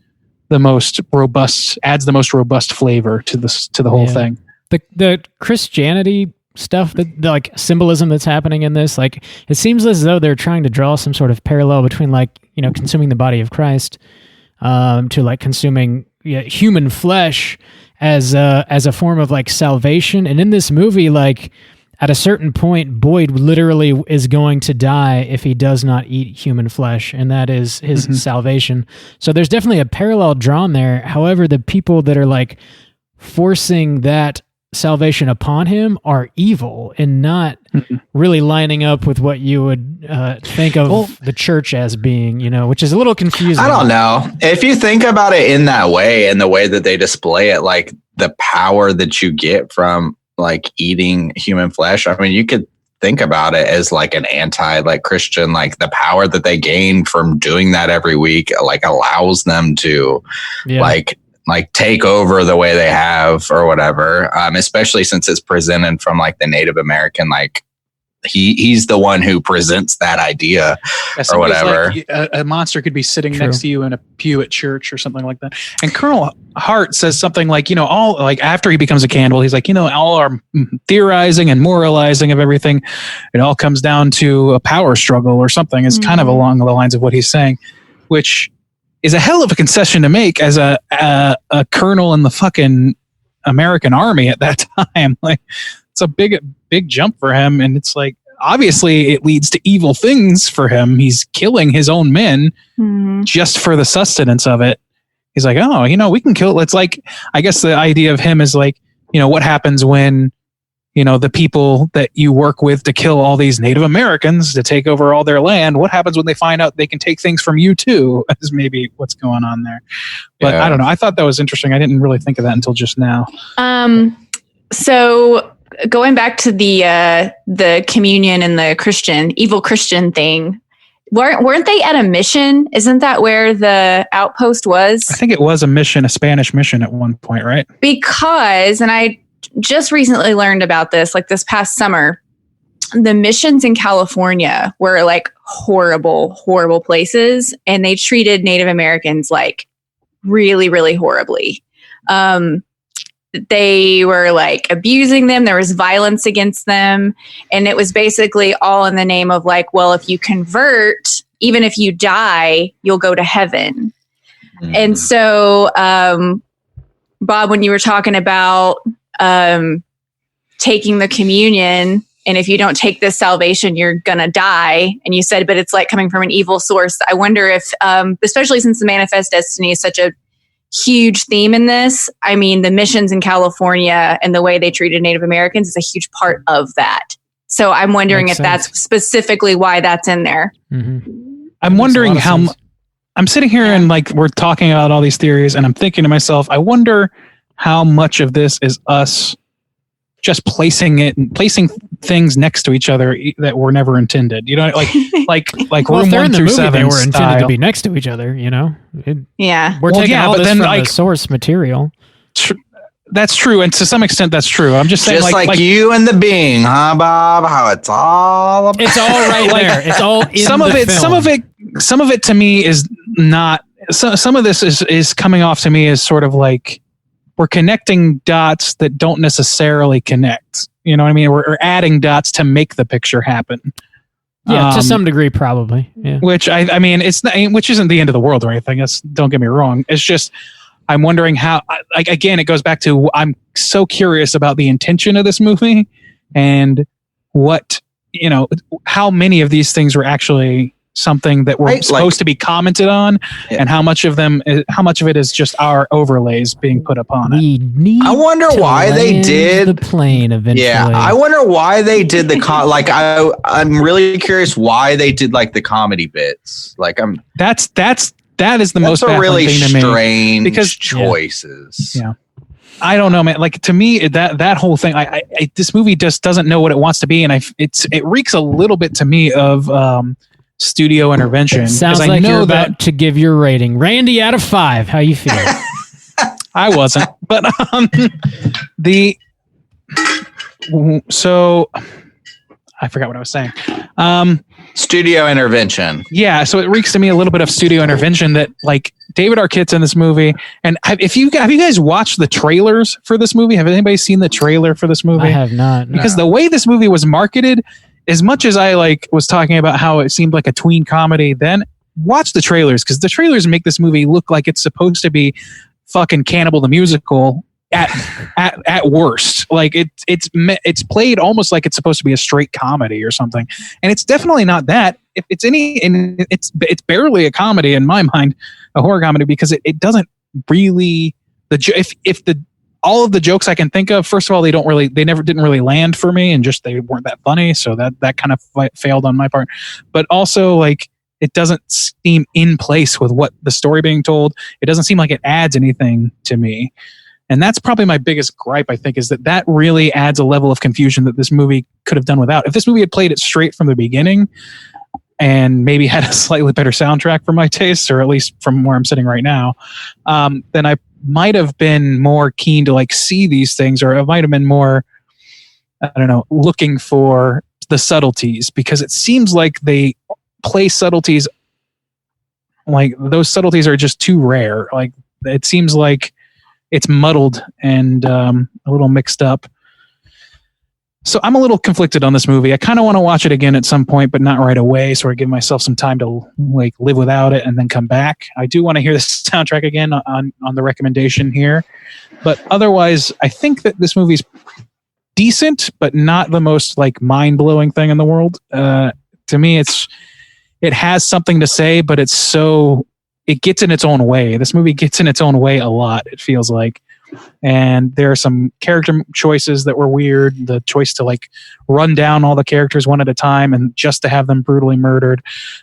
adds the most robust flavor to the whole thing. The Christianity stuff, the like symbolism that's happening in this, like it seems as though they're trying to draw some sort of parallel between like, you know, consuming the body of Christ to like consuming human flesh as a form of like salvation. And in this movie, like at a certain point, Boyd literally is going to die if he does not eat human flesh, and that is his salvation. So there's definitely a parallel drawn there. However, the people that are like forcing that salvation upon him are evil and not really lining up with what you would think of the church as being, you know, which is a little confusing. I don't know. If you think about it in that way, and the way that they display it, like the power that you get from like eating human flesh, I mean, you could think about it as like an like Christian, like the power that they gain from doing that every week, like allows them to like take over the way they have or whatever. Especially since it's presented from like the Native American, like he's the one who presents that idea or whatever. Like a monster could be sitting next to you in a pew at church or something like that. And Colonel Hart says something like, you know, all like after he becomes a cannibal, he's like, you know, all our theorizing and moralizing of everything, it all comes down to a power struggle or something, is kind of along the lines of what he's saying, which is a hell of a concession to make as a colonel in the fucking American army at that time. Like, it's a big jump for him. And it's like, obviously it leads to evil things for him. He's killing his own men just for the sustenance of it. He's like, oh, you know, we can kill. It's like, I guess the idea of him is like, you know, what happens when, you know, the people that you work with to kill all these Native Americans to take over all their land, what happens when they find out they can take things from you too, is maybe what's going on there. But I don't know. I thought that was interesting. I didn't really think of that until just now. So going back to the communion and the evil Christian thing, weren't they at a mission? Isn't that where the outpost was? I think it was a Spanish mission at one point, right? Because, and I just recently learned about this, like this past summer, the missions in California were like horrible, horrible places. And they treated Native Americans like really, really horribly. They were like abusing them. There was violence against them. And it was basically all in the name of like, well, if you convert, even if you die, you'll go to heaven. And so, Bob, when you were talking about taking the communion, and if you don't take this salvation, you're going to die. And you said, but it's like coming from an evil source. I wonder if, especially since the Manifest Destiny is such a huge theme in this, I mean, the missions in California and the way they treated Native Americans is a huge part of that. So I'm wondering if that's specifically why that's in there. I'm wondering how I'm sitting here and like we're talking about all these theories, and I'm thinking to myself, I wonder how much of this is us just placing things next to each other that were never intended. You know, like well, room 1 through 7. They were intended to be next to each other. You know, we're taking all this from the source material. That's true, and to some extent, that's true. I'm just saying, just like you and the Being, huh, Bob? How it's all it's all right there. It's all in some the of it. film. Some of it to me is not. Some of this is coming off to me as sort of like we're connecting dots that don't necessarily connect. You know what I mean? We're adding dots to make the picture happen. Yeah, to some degree, probably. Yeah. Which I mean, it's not, which isn't the end of the world or anything. Don't get me wrong. It's just. I'm wondering how, like, again, it goes back to, I'm so curious about the intention of this movie and what, how many of these things were actually something that were supposed to be commented on and how much of it is just our overlays being put upon it. I wonder why they did the plane eventually. Yeah. I wonder why they did the, I'm really curious why they did like the comedy bits. Like that is the most really thing to me strange because choices. Yeah. I don't know, man. Like to me, that whole thing, I this movie just doesn't know what it wants to be, and it reeks a little bit to me of studio intervention. Sounds like you're about to give your rating, Randy, out of 5. How you feel? I wasn't, but so I forgot what I was saying. Studio intervention. Yeah, so it reeks to me a little bit of studio intervention that like David Arquette's in this movie. And have you guys watched the trailers for this movie? Have anybody seen the trailer for this movie? I have not. Because the way this movie was marketed, as much as I was talking about how it seemed like a tween comedy, then watch the trailers because the trailers make this movie look like it's supposed to be fucking Cannibal the Musical at worst. Like it's played almost like it's supposed to be a straight comedy or something, and it's definitely not that. If it's it's barely a comedy in my mind, a horror comedy, because it doesn't really all of the jokes I can think of. First of all, they never didn't really land for me, and just they weren't that funny, so that kind of failed on my part. But also like it doesn't seem in place with what the story being told. It doesn't seem like it adds anything to me. And that's probably my biggest gripe, I think, is that really adds a level of confusion that this movie could have done without. If this movie had played it straight from the beginning and maybe had a slightly better soundtrack for my tastes, or at least from where I'm sitting right now, then I might have been more keen to like see these things, or I might have been more, I don't know, looking for the subtleties, because it seems like they play subtleties, like those subtleties are just too rare. Like it seems like it's muddled and a little mixed up. So I'm a little conflicted on this movie. I kind of want to watch it again at some point, but not right away. So I give myself some time to like live without it and then come back. I do want to hear the soundtrack again on the recommendation here. But otherwise, I think that this movie's decent, but not the most like mind-blowing thing in the world. To me, it has something to say, but it gets in its own way. This movie gets in its own way a lot, it feels like. And there are some character choices that were weird. The choice to like run down all the characters one at a time and just to have them brutally murdered.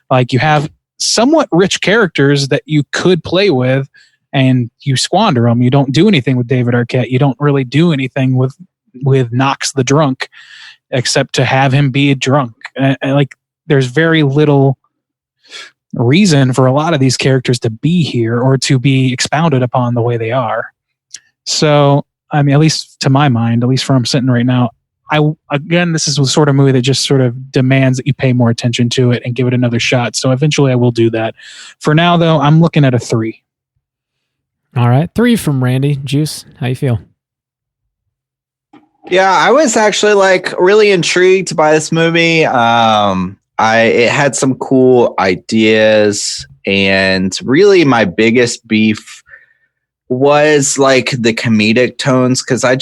Like you have somewhat rich characters that you could play with and you squander them. You don't do anything with David Arquette. You don't really do anything with Knox the drunk, except to have him be a drunk. And like there's very little reason for a lot of these characters to be here or to be expounded upon the way they are. So, I mean, at least to my mind, at least where I'm sitting right now, this is the sort of movie that just sort of demands that you pay more attention to it and give it another shot. So eventually I will do that. For now, though, I'm looking at a 3. All right. 3 from Randy. Juice, how you feel? Yeah, I was actually like really intrigued by this movie. It had some cool ideas, and really my biggest beef was like the comedic tones, because I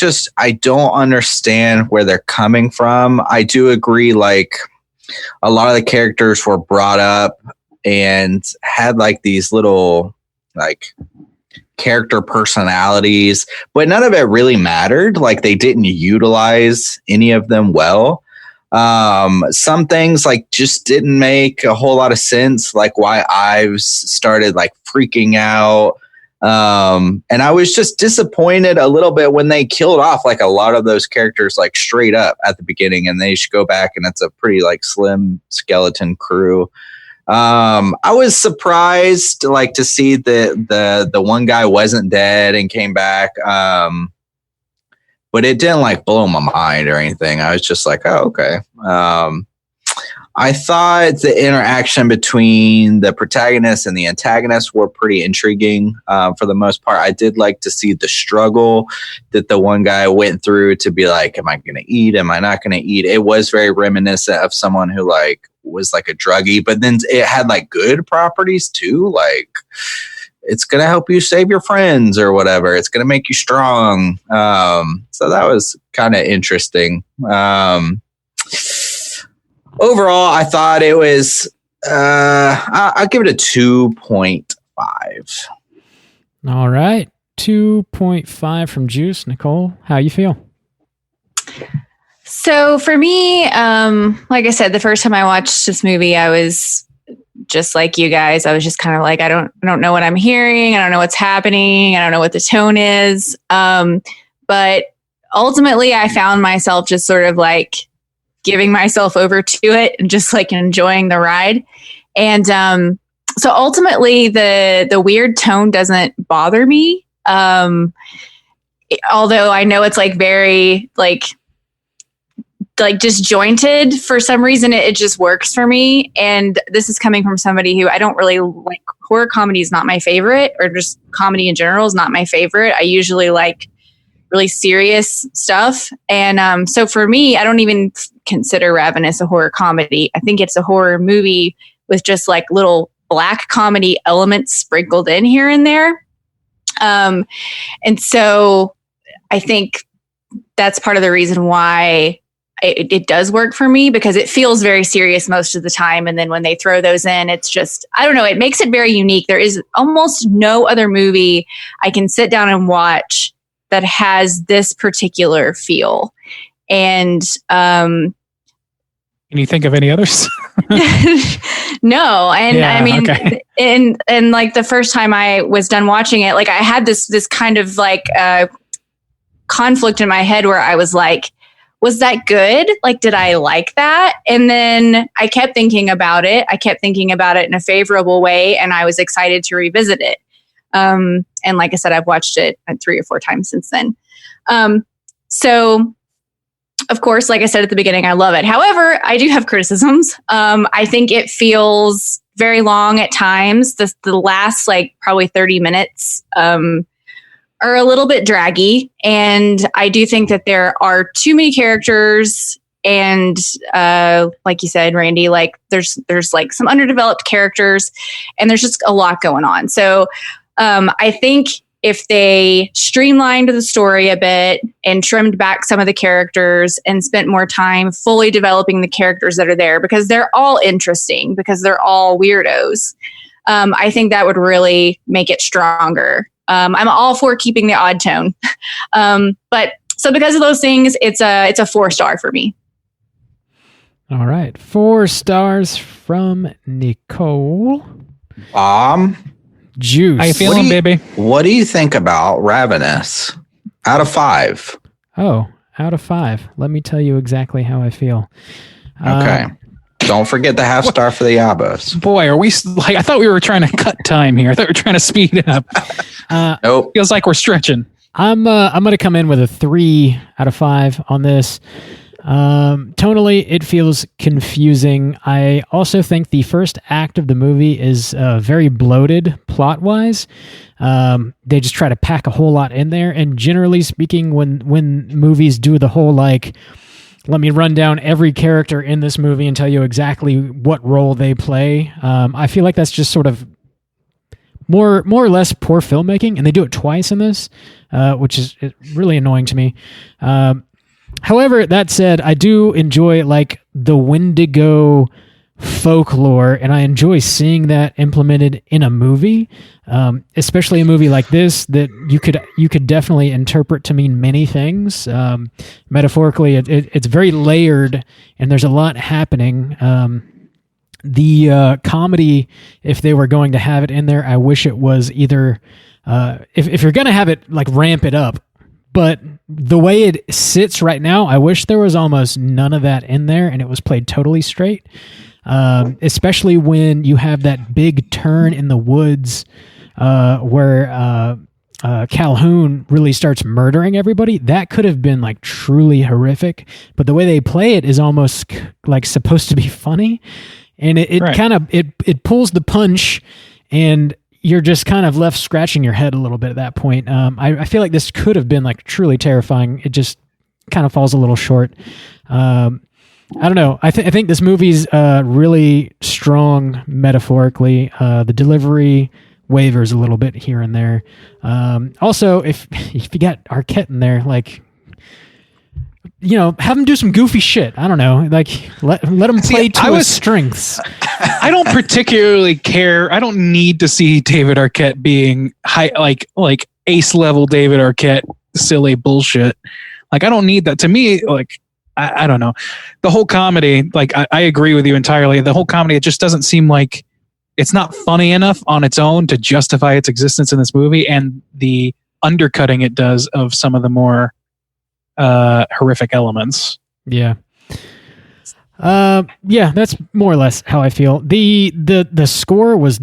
don't understand where they're coming from. I do agree, like a lot of the characters were brought up and had like these little like character personalities, but none of it really mattered. Like they didn't utilize any of them well. Some things like just didn't make a whole lot of sense, like why Ives started like freaking out. And I was just disappointed a little bit when they killed off like a lot of those characters like straight up at the beginning, and they should go back and it's a pretty like slim skeleton crew. I was surprised like to see the one guy wasn't dead and came back. but it didn't like blow my mind or anything. I was just like, oh, okay. I thought the interaction between the protagonist and the antagonist were pretty intriguing. For the most part, I did like to see the struggle that the one guy went through to be like, am I going to eat? Am I not going to eat? It was very reminiscent of someone who like was like a druggie, but then it had like good properties too. Like it's going to help you save your friends or whatever. It's going to make you strong. So that was kind of interesting. Overall, I thought it was, I'll give it a 2.5. All right. 2.5 from Juice. Nicole, how you feel? So for me, like I said, the first time I watched this movie, I was just like you guys. I was just kind of like, I don't know what I'm hearing. I don't know what's happening. I don't know what the tone is. But ultimately, I found myself just sort of like giving myself over to it and just like enjoying the ride. And so ultimately, the weird tone doesn't bother me. Although I know it's like very like disjointed for some reason, it just works for me. And this is coming from somebody who I don't really like. Horror comedy is not my favorite, or just comedy in general is not my favorite. I usually like really serious stuff. And so for me, I don't even consider Ravenous a horror comedy. I think it's a horror movie with just like little black comedy elements sprinkled in here and there. And so I think that's part of the reason why it does work for me, because it feels very serious most of the time. And then when they throw those in, it's just, I don't know, it makes it very unique. There is almost no other movie I can sit down and watch that has this particular feel. And can you think of any others? No. And yeah, I mean, okay. and like the first time I was done watching it, like I had this kind of like conflict in my head where I was like, was that good? Like, did I like that? And then I kept thinking about it. I kept thinking about it in a favorable way, and I was excited to revisit it. And like I said, I've watched it 3 or 4 times since then. So of course, like I said at the beginning, I love it. However, I do have criticisms. I think it feels very long at times. The last like probably 30 minutes are a little bit draggy. And I do think that there are too many characters. And like you said, Randy, like there's like some underdeveloped characters, and there's just a lot going on. So I think if they streamlined the story a bit and trimmed back some of the characters and spent more time fully developing the characters that are there, because they're all interesting, because they're all weirdos, I think that would really make it stronger. I'm all for keeping the odd tone. But so because of those things, it's a 4-star for me. All right. 4 stars from Nicole. Juice. How you feeling, baby? What do you think about Ravenous? Out of 5. Oh, out of 5. Let me tell you exactly how I feel. Okay. Don't forget the half star for the Yabos. Boy, are we like, I thought we were trying to cut time here. I thought we were trying to speed it up. Nope. Feels like we're stretching. I'm going to come in with a 3 out of 5 on this. Tonally, it feels confusing. I also think the first act of the movie is very bloated plot-wise. They just try to pack a whole lot in there. And generally speaking, when movies do the whole like, let me run down every character in this movie and tell you exactly what role they play, I feel like that's just sort of more or less poor filmmaking. And they do it twice in this, which is really annoying to me. However, that said, I do enjoy like the Wendigo folklore, and I enjoy seeing that implemented in a movie, especially a movie like this that you could definitely interpret to mean many things. Metaphorically, it's very layered, and there's a lot happening. The comedy, if they were going to have it in there, I wish it was either if you're going to have it, like ramp it up. But the way it sits right now, I wish there was almost none of that in there and it was played totally straight. Especially when you have that big turn in the woods where Calhoun really starts murdering everybody, that could have been like truly horrific. But the way they play it is almost like supposed to be funny, and it kind of it pulls the punch, and you're just kind of left scratching your head a little bit at that point. I feel like this could have been like truly terrifying. It just kind of falls a little short. I don't know. I think this movie's really strong metaphorically. The delivery wavers a little bit here and there. Also, if you got Arquette in there, like, you know, have him do some goofy shit. I don't know, like let him play to his strengths. I don't particularly care. I don't need to see David Arquette being high, like ace level David Arquette silly bullshit. Like, I don't need that. To me, like, I don't know. The whole comedy, like, I agree with you entirely. The whole comedy, it just doesn't seem like it's not funny enough on its own to justify its existence in this movie, and the undercutting it does of some of the more horrific elements. Yeah. Yeah, that's more or less how I feel. The score was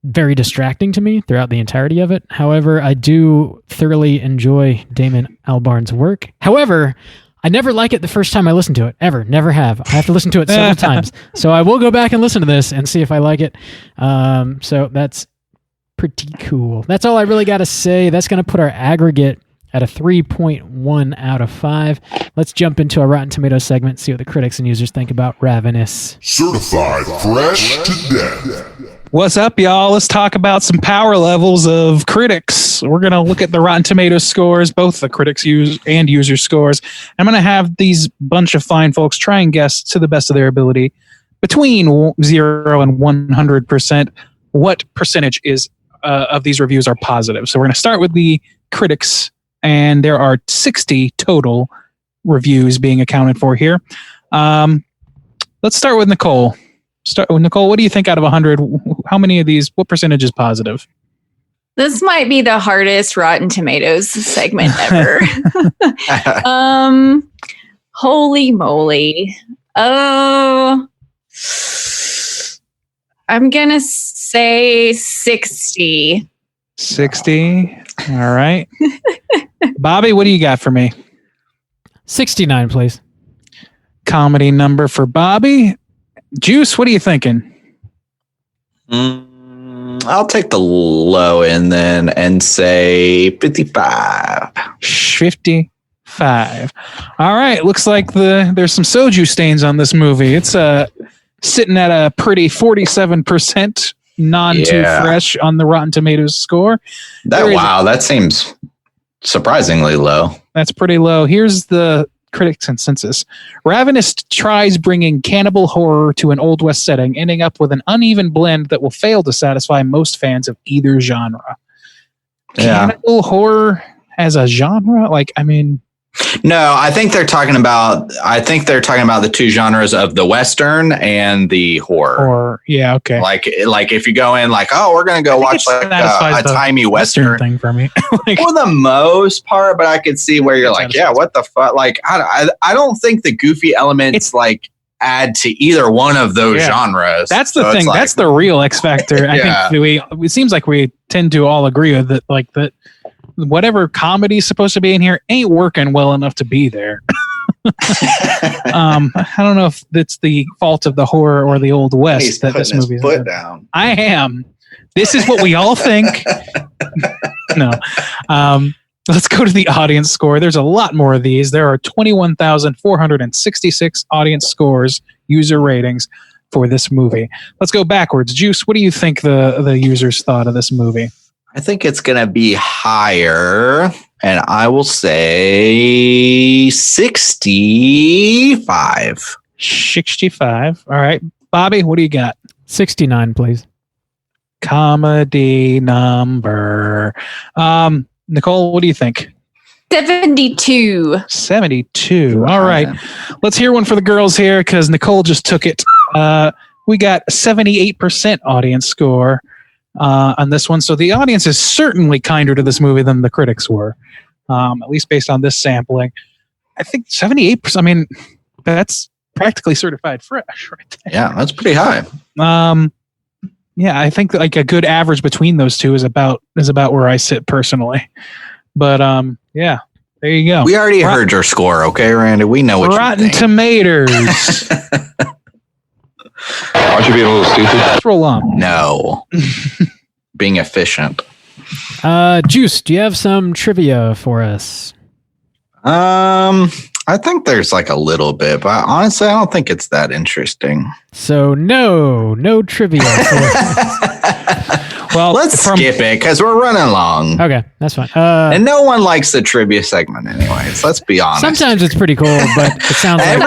very distracting to me throughout the entirety of it. However, I do thoroughly enjoy Damon Albarn's work. However, I never like it the first time I listen to it, ever. Never have. I have to listen to it several times. So I will go back and listen to this and see if I like it. So that's pretty cool. That's all I really got to say. That's going to put our aggregate at a 3.1 out of 5. Let's jump into our Rotten Tomatoes segment, see what the critics and users think about Ravenous. Certified fresh to death. What's up, y'all? Let's talk about some power levels of critics. We're going to look at the Rotten Tomatoes scores, both the critics and user scores. I'm going to have these bunch of fine folks try and guess to the best of their ability between 0 and 100% what percentage is of these reviews are positive. So we're going to start with the critics, and there are 60 total reviews being accounted for here. Let's start with Nicole. Nicole, what do you think out of 100? How many of these, what percentage is positive? This might be the hardest Rotten Tomatoes segment ever. Holy moly. Oh, I'm going to say 60. 60. All right. Bobby, what do you got for me? 69, please. Comedy number for Bobby. Juice, what are you thinking? I'll take the low end then and say 55. 55. All right. Looks like there's some soju stains on this movie. It's sitting at a pretty 47% too fresh on the Rotten Tomatoes score. That seems surprisingly low. That's pretty low. Here's the critic consensus. Ravenous tries bringing cannibal horror to an Old West setting, ending up with an uneven blend that will fail to satisfy most fans of either genre. Cannibal horror as a genre? Like, I mean... No, I think they're talking about the two genres of the Western and the horror. Yeah, okay. Like if you go in like, oh, we're going to go watch like a timey Western thing for me. Like, for the most part, but I could see where you're like, yeah, what the fuck? Like, I don't think the goofy elements like add to either one of those genres. That's the thing. That's the real X factor. I think it seems like we tend to all agree with it. Like that. Whatever comedy is supposed to be in here ain't working well enough to be there. I don't know if it's the fault of the horror or the Old West that this movie is. Foot down. I am. This is what we all think. No. Let's go to the audience score. There's a lot more of these. There are 21,466 audience scores, user ratings for this movie. Let's go backwards. Juice, what do you think the users thought of this movie? I think it's going to be higher, and I will say 65. 65. All right. Bobby, what do you got? 69, please. Comedy number. Nicole, what do you think? 72. 72. All right. Let's hear one for the girls here because Nicole just took it. We got 78% audience score on this one. So the audience is certainly kinder to this movie than the critics were, at least based on this sampling. I think 78%, I mean, that's practically certified fresh right there. Yeah, that's pretty high. Yeah, I think like a good average between those two is about where I sit personally. But yeah, there you go. We already heard your score, okay, Randy? We know what Rotten you think. Tomatoes. Aren't you being a little stupid? Let's roll on. No. Being efficient. Juice, do you have some trivia for us? I think there's like a little bit, but honestly, I don't think it's that interesting. So no trivia. Well, let's skip it because we're running long. Okay, that's fine. And no one likes the trivia segment anyways. Let's be honest. Sometimes it's pretty cool, but it sounds like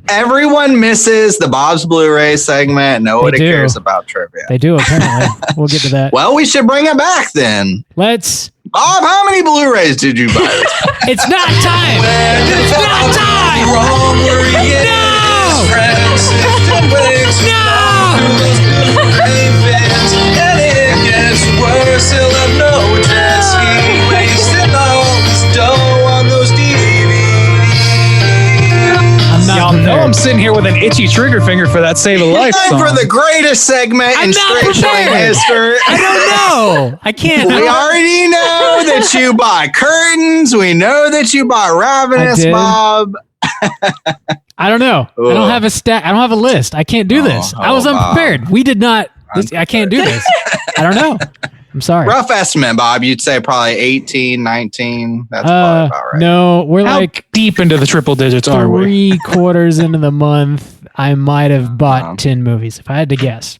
everyone misses the Bob's Blu-ray segment. Nobody cares about trivia. They do, apparently. We'll get to that. Well, we should bring it back then. Let's. Bob, how many Blu-rays did you buy? It's not time. It's not time. Y'all know I'm sitting here with an itchy trigger finger for that Save a Life song. For the greatest segment in Straight Chilling history. I don't know. I can't. We already know that you bought curtains. We know that you bought Ravenous, Bob. I don't know. Ugh. I don't have a stat. I don't have a list. I can't do this. I was unprepared. We did not. I can't do this. I don't know. I'm sorry. Rough estimate, Bob. You'd say probably 18, 19. That's probably about right. No, we're How like deep into the triple digits are we? 3/4 into the month. I might have bought 10 movies if I had to guess.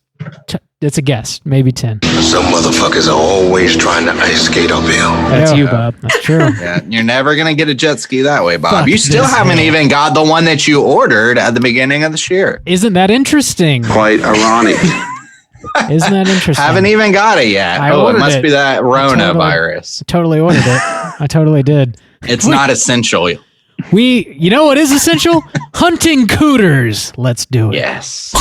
It's a guess, maybe 10. Some motherfuckers are always trying to ice skate uphill. That's you, Bob. That's true. Yeah, you're never gonna get a jet ski that way, Bob. Fuck You still this haven't man. even got the one that you ordered at the beginning of this year. Isn't that interesting? Quite ironic. Isn't that interesting? Haven't even got it yet. I It ordered must it. be that Rona virus. I totally ordered it. I totally did. It's not essential. You know what is essential? Hunting cooters. Let's do it. Yes.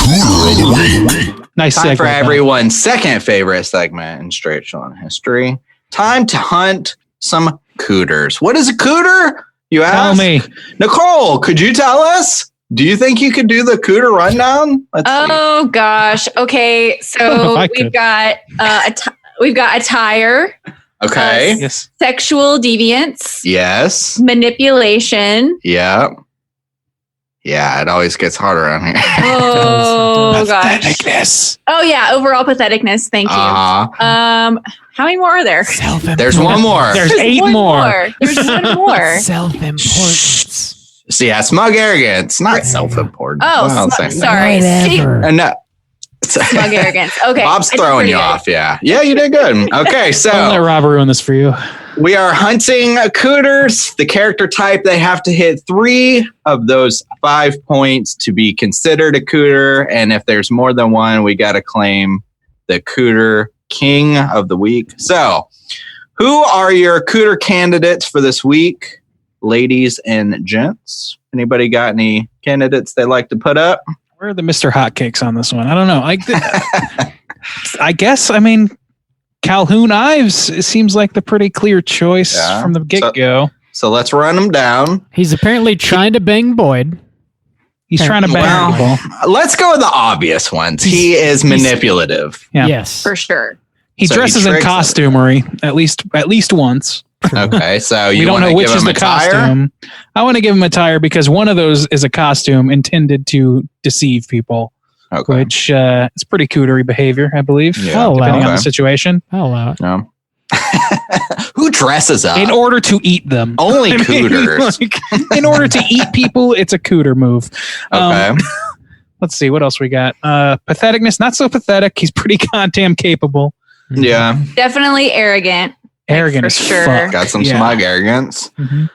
Nice Time segue, for Bob. everyone's second favorite segment in Straight Chilling history. Time to hunt some cooters. What is a cooter? You ask? Tell me. Nicole, could you tell us? Do you think you could do the cooter rundown? Oh gosh. Okay, so I we've could. got attire, Okay. Yes. sexual deviance, Yes. manipulation. Yeah. Yeah, it always gets harder on here. Oh gosh. Patheticness. Oh yeah, overall patheticness. Thank you. Uh-huh. How many more are there? There's one more. There's 8 one more. There's one more. Self-importance. See, yeah, smug arrogance, not self-important. Oh, Well, same thing. sorry. See, No. smug arrogance. Okay. Bob's I did throwing pretty you good. off, yeah. Yeah, you did good. Okay, Don't let so Rob ruin this for you. we are hunting cooters. The character type, they have to hit 3 of those 5 points to be considered a cooter. And if there's more than one, we got to claim the cooter king of the week. So, who are your cooter candidates for this week, ladies and gents? Anybody got any candidates they like to put up? Where are the Mr. Hotcakes on this one? I don't know. I guess, I mean, Calhoun Ives, it seems like the pretty clear choice from the get-go. So let's run them down. He's apparently trying to bang Boyd. He's trying to bang people. Let's go with the obvious ones. He is manipulative. Yeah. Yes. For sure. He So dresses in tricks costumery at least once. Okay, so We you don't want know to which give is him the a tire? costume. I want to give him a tire because one of those is a costume intended to deceive people, Okay. which is pretty cootery behavior, I believe, Yeah, depending on okay. the situation. I'll allow it. No. Who dresses up? In order to eat them. Only I mean, cooters. like, in order to eat people, it's a cooter move. Okay. Let's see, what else we got? Patheticness, not so pathetic. He's pretty goddamn capable. Yeah. Definitely arrogant. Arrogant for as sure. fuck. Got some Yeah. smug arrogance. Mhm.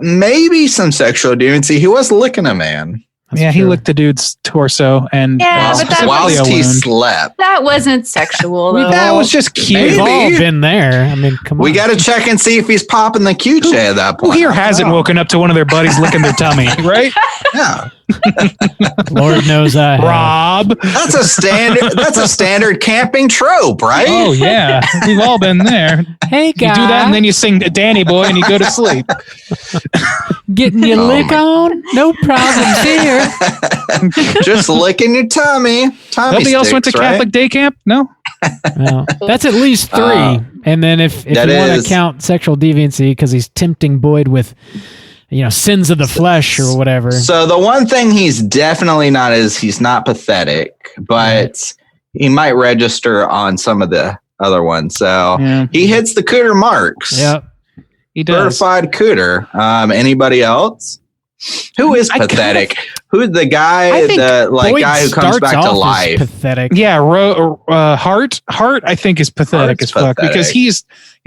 Maybe some sexual deviancy. He was licking a man. Yeah, he licked the dude's torso and Yeah, but that whilst specifically a he wound. slept. That wasn't sexual though. That was just cute. We've all Maybe. been there. I mean, come on. We got to check and see if he's popping the QJ at that Who point. here hasn't woken up to one of their buddies licking their tummy, right? Yeah. Lord knows I have. Rob. That's a standard. That's a standard camping trope, right? Oh yeah, we've all been there. Hey, You guys. do that, and then you sing "Danny Boy" and you go to sleep. Getting your lick on? No problems here. Just licking your tummy. Nobody else went to Catholic day camp? No? No. That's at least 3. And then if you want to count sexual deviancy because he's tempting Boyd with, sins of the flesh or whatever. So the one thing he's definitely not is he's not pathetic, but he might register on some of the other ones. So he hits the Cooter marks. Yep. He does. Certified Cooter. Anybody else? Who is pathetic? Who's the guy? The guy who comes back to life. Pathetic. Yeah, Hart. Hart, I think, is pathetic as fuck because he's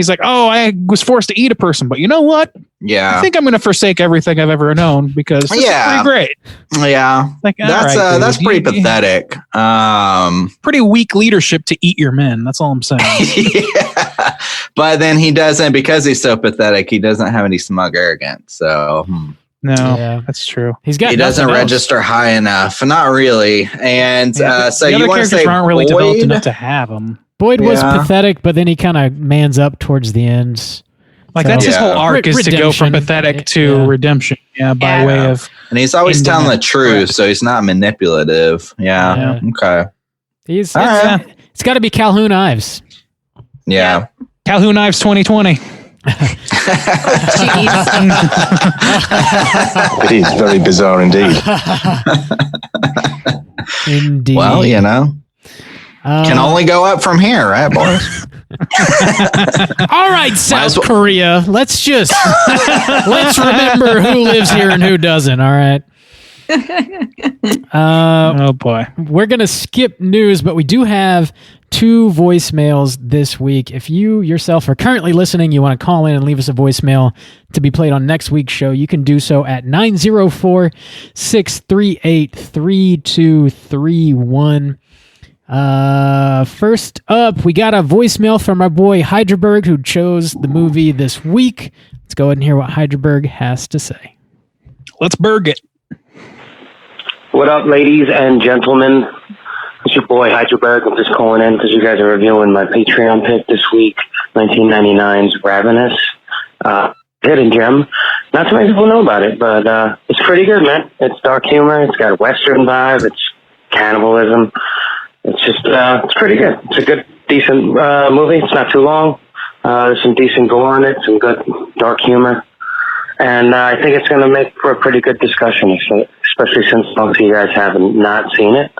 like, oh, I was forced to eat a person, but you know what? Yeah, I think I'm going to forsake everything I've ever known because this is pretty great. Yeah, like that's pretty pathetic. Pretty weak leadership to eat your men. That's all I'm saying. Yeah, but then he doesn't because he's so pathetic. He doesn't have any smug arrogance. So. No, that's true. He doesn't register high enough. Not really. And so you want to say aren't really developed enough to have him. Boyd was pathetic, but then he kind of mans up towards the ends. Like that's his whole arc is to go from pathetic to redemption. Yeah, by way of. And he's always telling the truth, so he's not manipulative. Yeah. Okay. It's got to be Calhoun Ives. Yeah. Calhoun Ives 2020. It is very bizarre indeed. Indeed. Well, can only go up from here, right, boys? All right, South Korea. Let's remember who lives here and who doesn't. All right. Oh boy, we're gonna skip news, but we do have 2 voicemails this week. If you yourself are currently listening, you want to call in and leave us a voicemail to be played on next week's show, you can do so at 904-638-3231. First up, we got a voicemail from our boy Hydraberg, who chose the movie this week. Let's go ahead and hear what Hydraberg has to say. Let's berg it. What up, ladies and gentlemen? It's your boy Hydraberg. I'm just calling in because you guys are reviewing my Patreon pick this week, 1999's Ravenous. Hidden gem. Not too many people know about it, but it's pretty good, man. It's dark humor. It's got a Western vibe. It's cannibalism. It's just, it's pretty good. It's a good, decent movie. It's not too long. There's some decent gore in it, some good dark humor. And I think it's going to make for a pretty good discussion, especially since most of you guys haven't not seen it.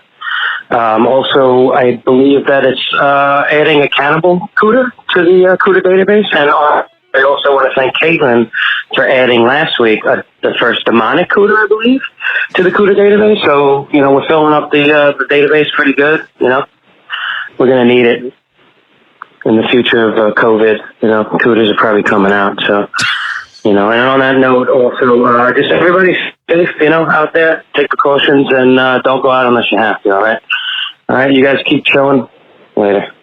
Also, I believe that it's adding a cannibal Cooter to the Cooter database. And I also want to thank Caitlin for adding last week the first demonic Cooter, I believe, to the Cooter database. So, we're filling up the database pretty good. We're going to need it in the future of COVID. Cooters are probably coming out. So, and on that note, also, just everybody safe, out there. Take precautions and don't go out unless you have to, all right? All right, you guys keep chilling. Later.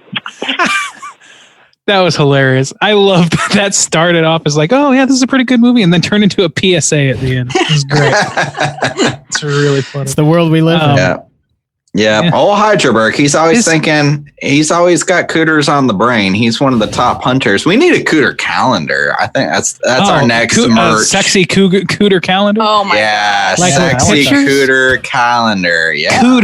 That was hilarious. I loved that started off as like, oh, yeah, this is a pretty good movie, and then turned into a PSA at the end. It was great. It's really funny. It's the world we live in. Yeah. Old Hydraberg, he's always thinking, he's always got Cooters on the brain. He's one of the top hunters. We need a Cooter calendar. I think that's our next merch. Sexy Cooter calendar? Oh my God. Like sexy Cooter calendar. Yeah.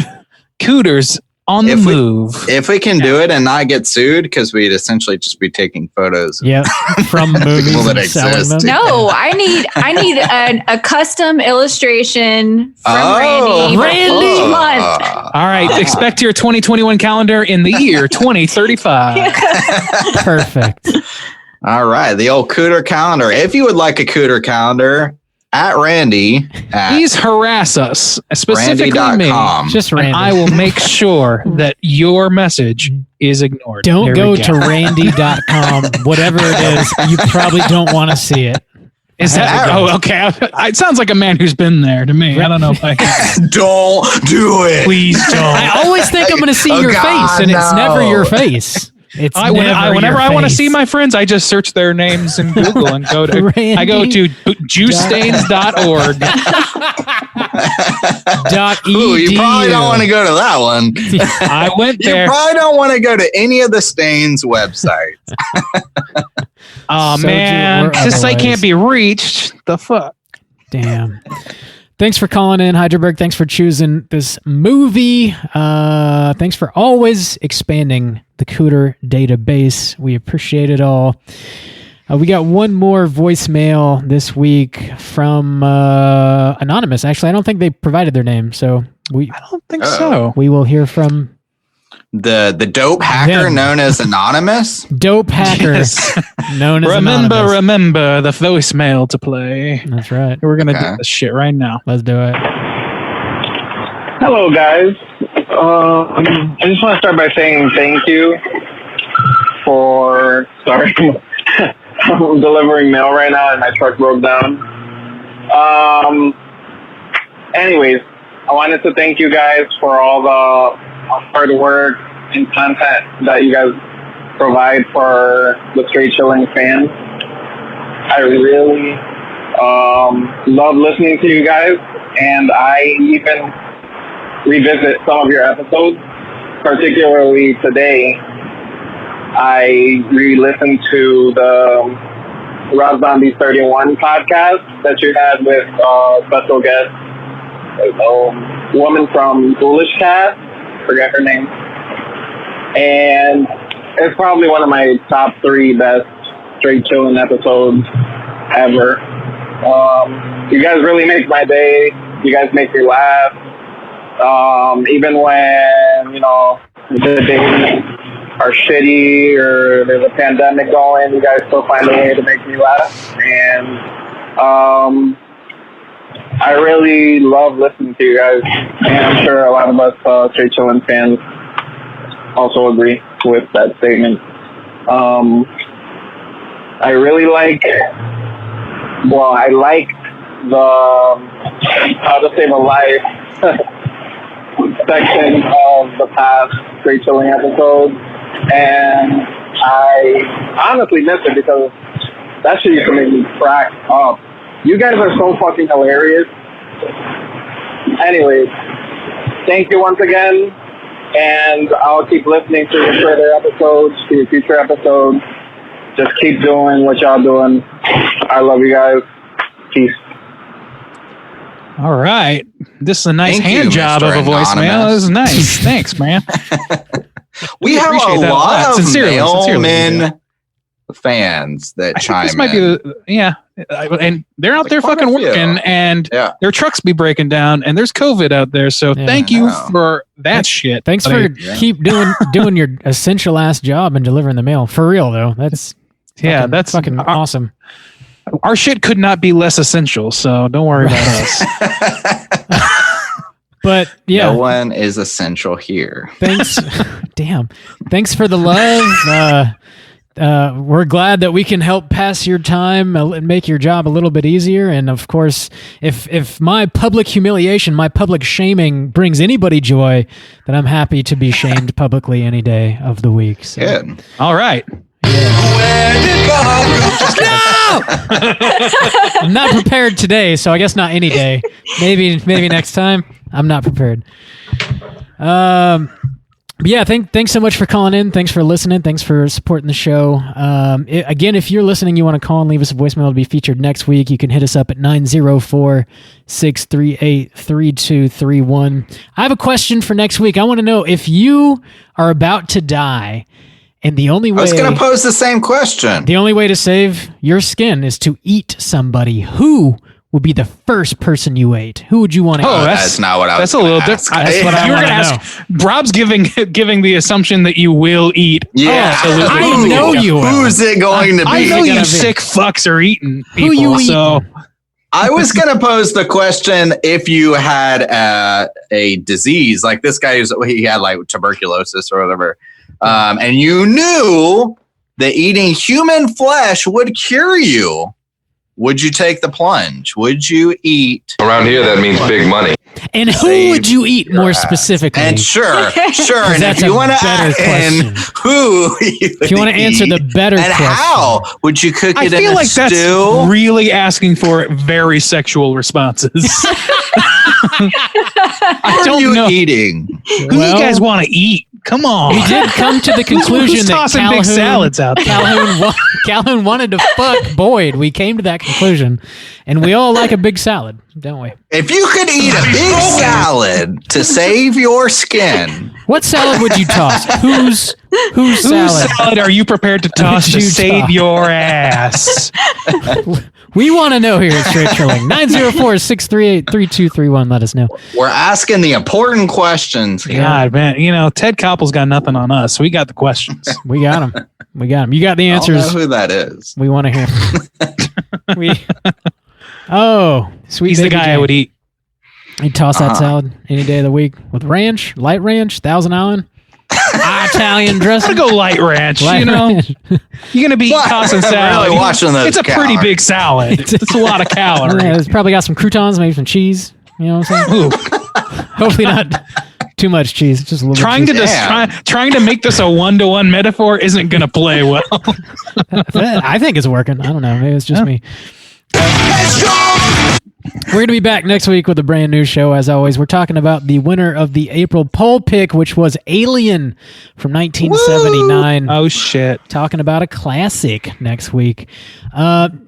Cooters on the move. If we can do it and not get sued, because we'd essentially just be taking photos from movies that exist. No, I need a custom illustration from Randy. Each month. All right, expect your 2021 calendar in the year 2035. Perfect. All right, the old Cooter calendar. If you would like a Cooter calendar, at Randy. Please harass us, specifically me. Just Randy. I will make sure that your message is ignored. Don't go to randy.com. Whatever it is, you probably don't want to see it. Is that? Oh, okay. It sounds like a man who's been there to me. I don't know if I can. Don't do it. Please don't. I always think I'm going to see your face, and it's never your face. Whenever I want to see my friends, I just search their names in Google and go to I go to juicestains.org. Ooh, you probably don't want to go to that one. I went there. You probably don't want to go to any of the Stains websites. Oh man, this site can't be reached. The fuck. Damn. Thanks for calling in, Hydraberg. Thanks for choosing this movie. Thanks for always expanding the Cooter database. We appreciate it all. We got one more voicemail this week from Anonymous. Actually, I don't think they provided their name, so I don't think so. We will hear from the dope hacker known as Anonymous. Dope hacker known as Anonymous. Remember the voicemail to play. That's right. We're gonna do this shit right now. Let's do it. Hello, guys. I just want to start by saying thank you for. Sorry, I'm delivering mail right now, and my truck broke down. Anyways, I wanted to thank you guys for all the hard work and content that you guys provide for the Straight Chilling fans. I really love listening to you guys, and I even revisit some of your episodes, particularly today. I re-listened to the Rob Zombie 31 podcast that you had with special guest, a woman from Foolish Cast, forget her name. And it's probably one of my top 3 best Straight Chilling episodes ever. You guys really make my day. You guys make me laugh. Even when, the days are shitty or there's a pandemic going, you guys still find a way to make me laugh. And I really love listening to you guys. And I'm sure a lot of us Straight Chillin' fans also agree with that statement. I really like the How to Save a Life section of the past Straight Chilling episodes. And I honestly miss it because that shit used to make me crack up. You guys are so fucking hilarious. Anyways, thank you once again, and I'll keep listening to your further episodes, to your future episodes. Just keep doing what y'all doing. I love you guys. Peace. All right. This is a nice hand job of a voicemail. This is nice. Thanks, man. We have a lot of sincerely mailmen fans that chime in. Might be and they're out there fucking working, and their trucks be breaking down, and there's COVID out there. So thank you for that shit. Thanks for keep doing your essential ass job and delivering the mail. For real though, that's fucking awesome. Our shit could not be less essential, so don't worry about us. But no one is essential here. Thanks. Damn. Thanks for the love. We're glad that we can help pass your time and make your job a little bit easier. And of course, if my public humiliation, my public shaming brings anybody joy, then I'm happy to be shamed publicly any day of the week. So. Good. All right. I'm not prepared today, so I guess not any day. Maybe next time. I'm not prepared. But yeah, thanks so much for calling in. Thanks for listening. Thanks for supporting the show. Again, if you're listening, you want to call and leave us a voicemail to be featured next week, you can hit us up at 904-638-3231. I have a question for next week. I want to know if you are about to die, and the only way... I was going to pose the same question. The only way to save your skin is to eat somebody. Who would be the first person you ate? Who would you want to eat? That's not what I was That's a little different. That's what I want to know. Rob's giving the assumption that you will eat. Yeah. Absolutely. I know you will. Who's it going to be? I know you sick fucks are eating people. Who you so eating? I was going to pose the question if you had a disease, like this guy, he had like tuberculosis or whatever, and you knew that eating human flesh would cure you. Would you take the plunge? Would you eat? Around here, that means big money. And who would you eat more specifically? And sure. And that's if you a want to better ask question. who If you want to answer the better and question. how would you cook I it in feel a like stew? that's really asking for very sexual responses. I don't know. Eating? Who do you guys want to eat? Come on. We did come to the conclusion Who's that tossing big salads out there? Calhoun wanted to fuck Boyd. We came to that conclusion, and we all like a big salad, don't we? If you could eat a big salad to save your skin, what salad would you toss? Whose salad are you prepared to toss to save your ass? We want to know here at Straight Chilling. 904-638-3231. Let us know. We're asking the important questions here. God, man. You know, Ted Koppel's got nothing on us. We got the questions. We got them. You got the answers. I don't know who that is. We want to hear. Sweet. He's the guy I would eat. You'd toss that salad any day of the week with ranch, light ranch, Thousand Island, Italian dressing. I'm gonna go light ranch. You're gonna be tossing salad. Really watching those it's a pretty big salad. It's a lot of calories. Yeah, it's probably got some croutons, maybe some cheese. You know what I'm saying? Hopefully not too much cheese. Just a little. Trying to make this a 1-to-1 metaphor isn't gonna play well. I think it's working. I don't know. Maybe it's just me. We're going to be back next week with a brand new show. As always, we're talking about the winner of the April poll pick, which was Alien from 1979. Woo! Oh, shit. Talking about a classic next week.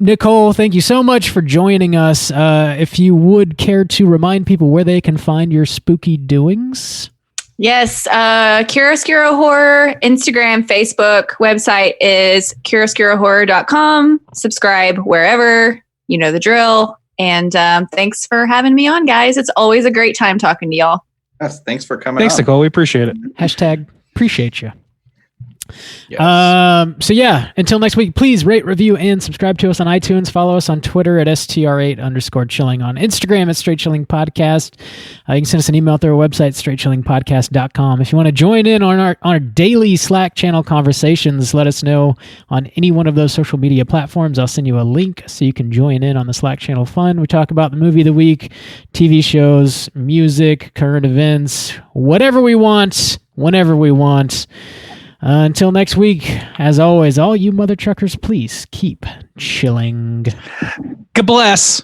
Nicole, thank you so much for joining us. If you would care to remind people where they can find your spooky doings. Yes, Chiaroscuro Horror, Instagram, Facebook, website is chiaroscurohorror.com. Subscribe wherever, you know the drill. And thanks for having me on, guys. It's always a great time talking to y'all. Yes, thanks for coming. Thanks, Nicole. We appreciate it. # appreciate you. Yes. So yeah, until next week, please rate, review, and subscribe to us on iTunes. Follow us on Twitter at STR8_chilling, on Instagram at Straight Chilling Podcast. You can send us an email through our website, straightchillingpodcast.com. If you want to join in on our daily Slack channel conversations, let us know on any one of those social media platforms. I'll send you a link so you can join in on the Slack channel fun. We talk about the movie of the week, TV shows, music, current events, whatever we want, whenever we want. Until next week, as always, all you mother truckers, please keep chilling. God bless.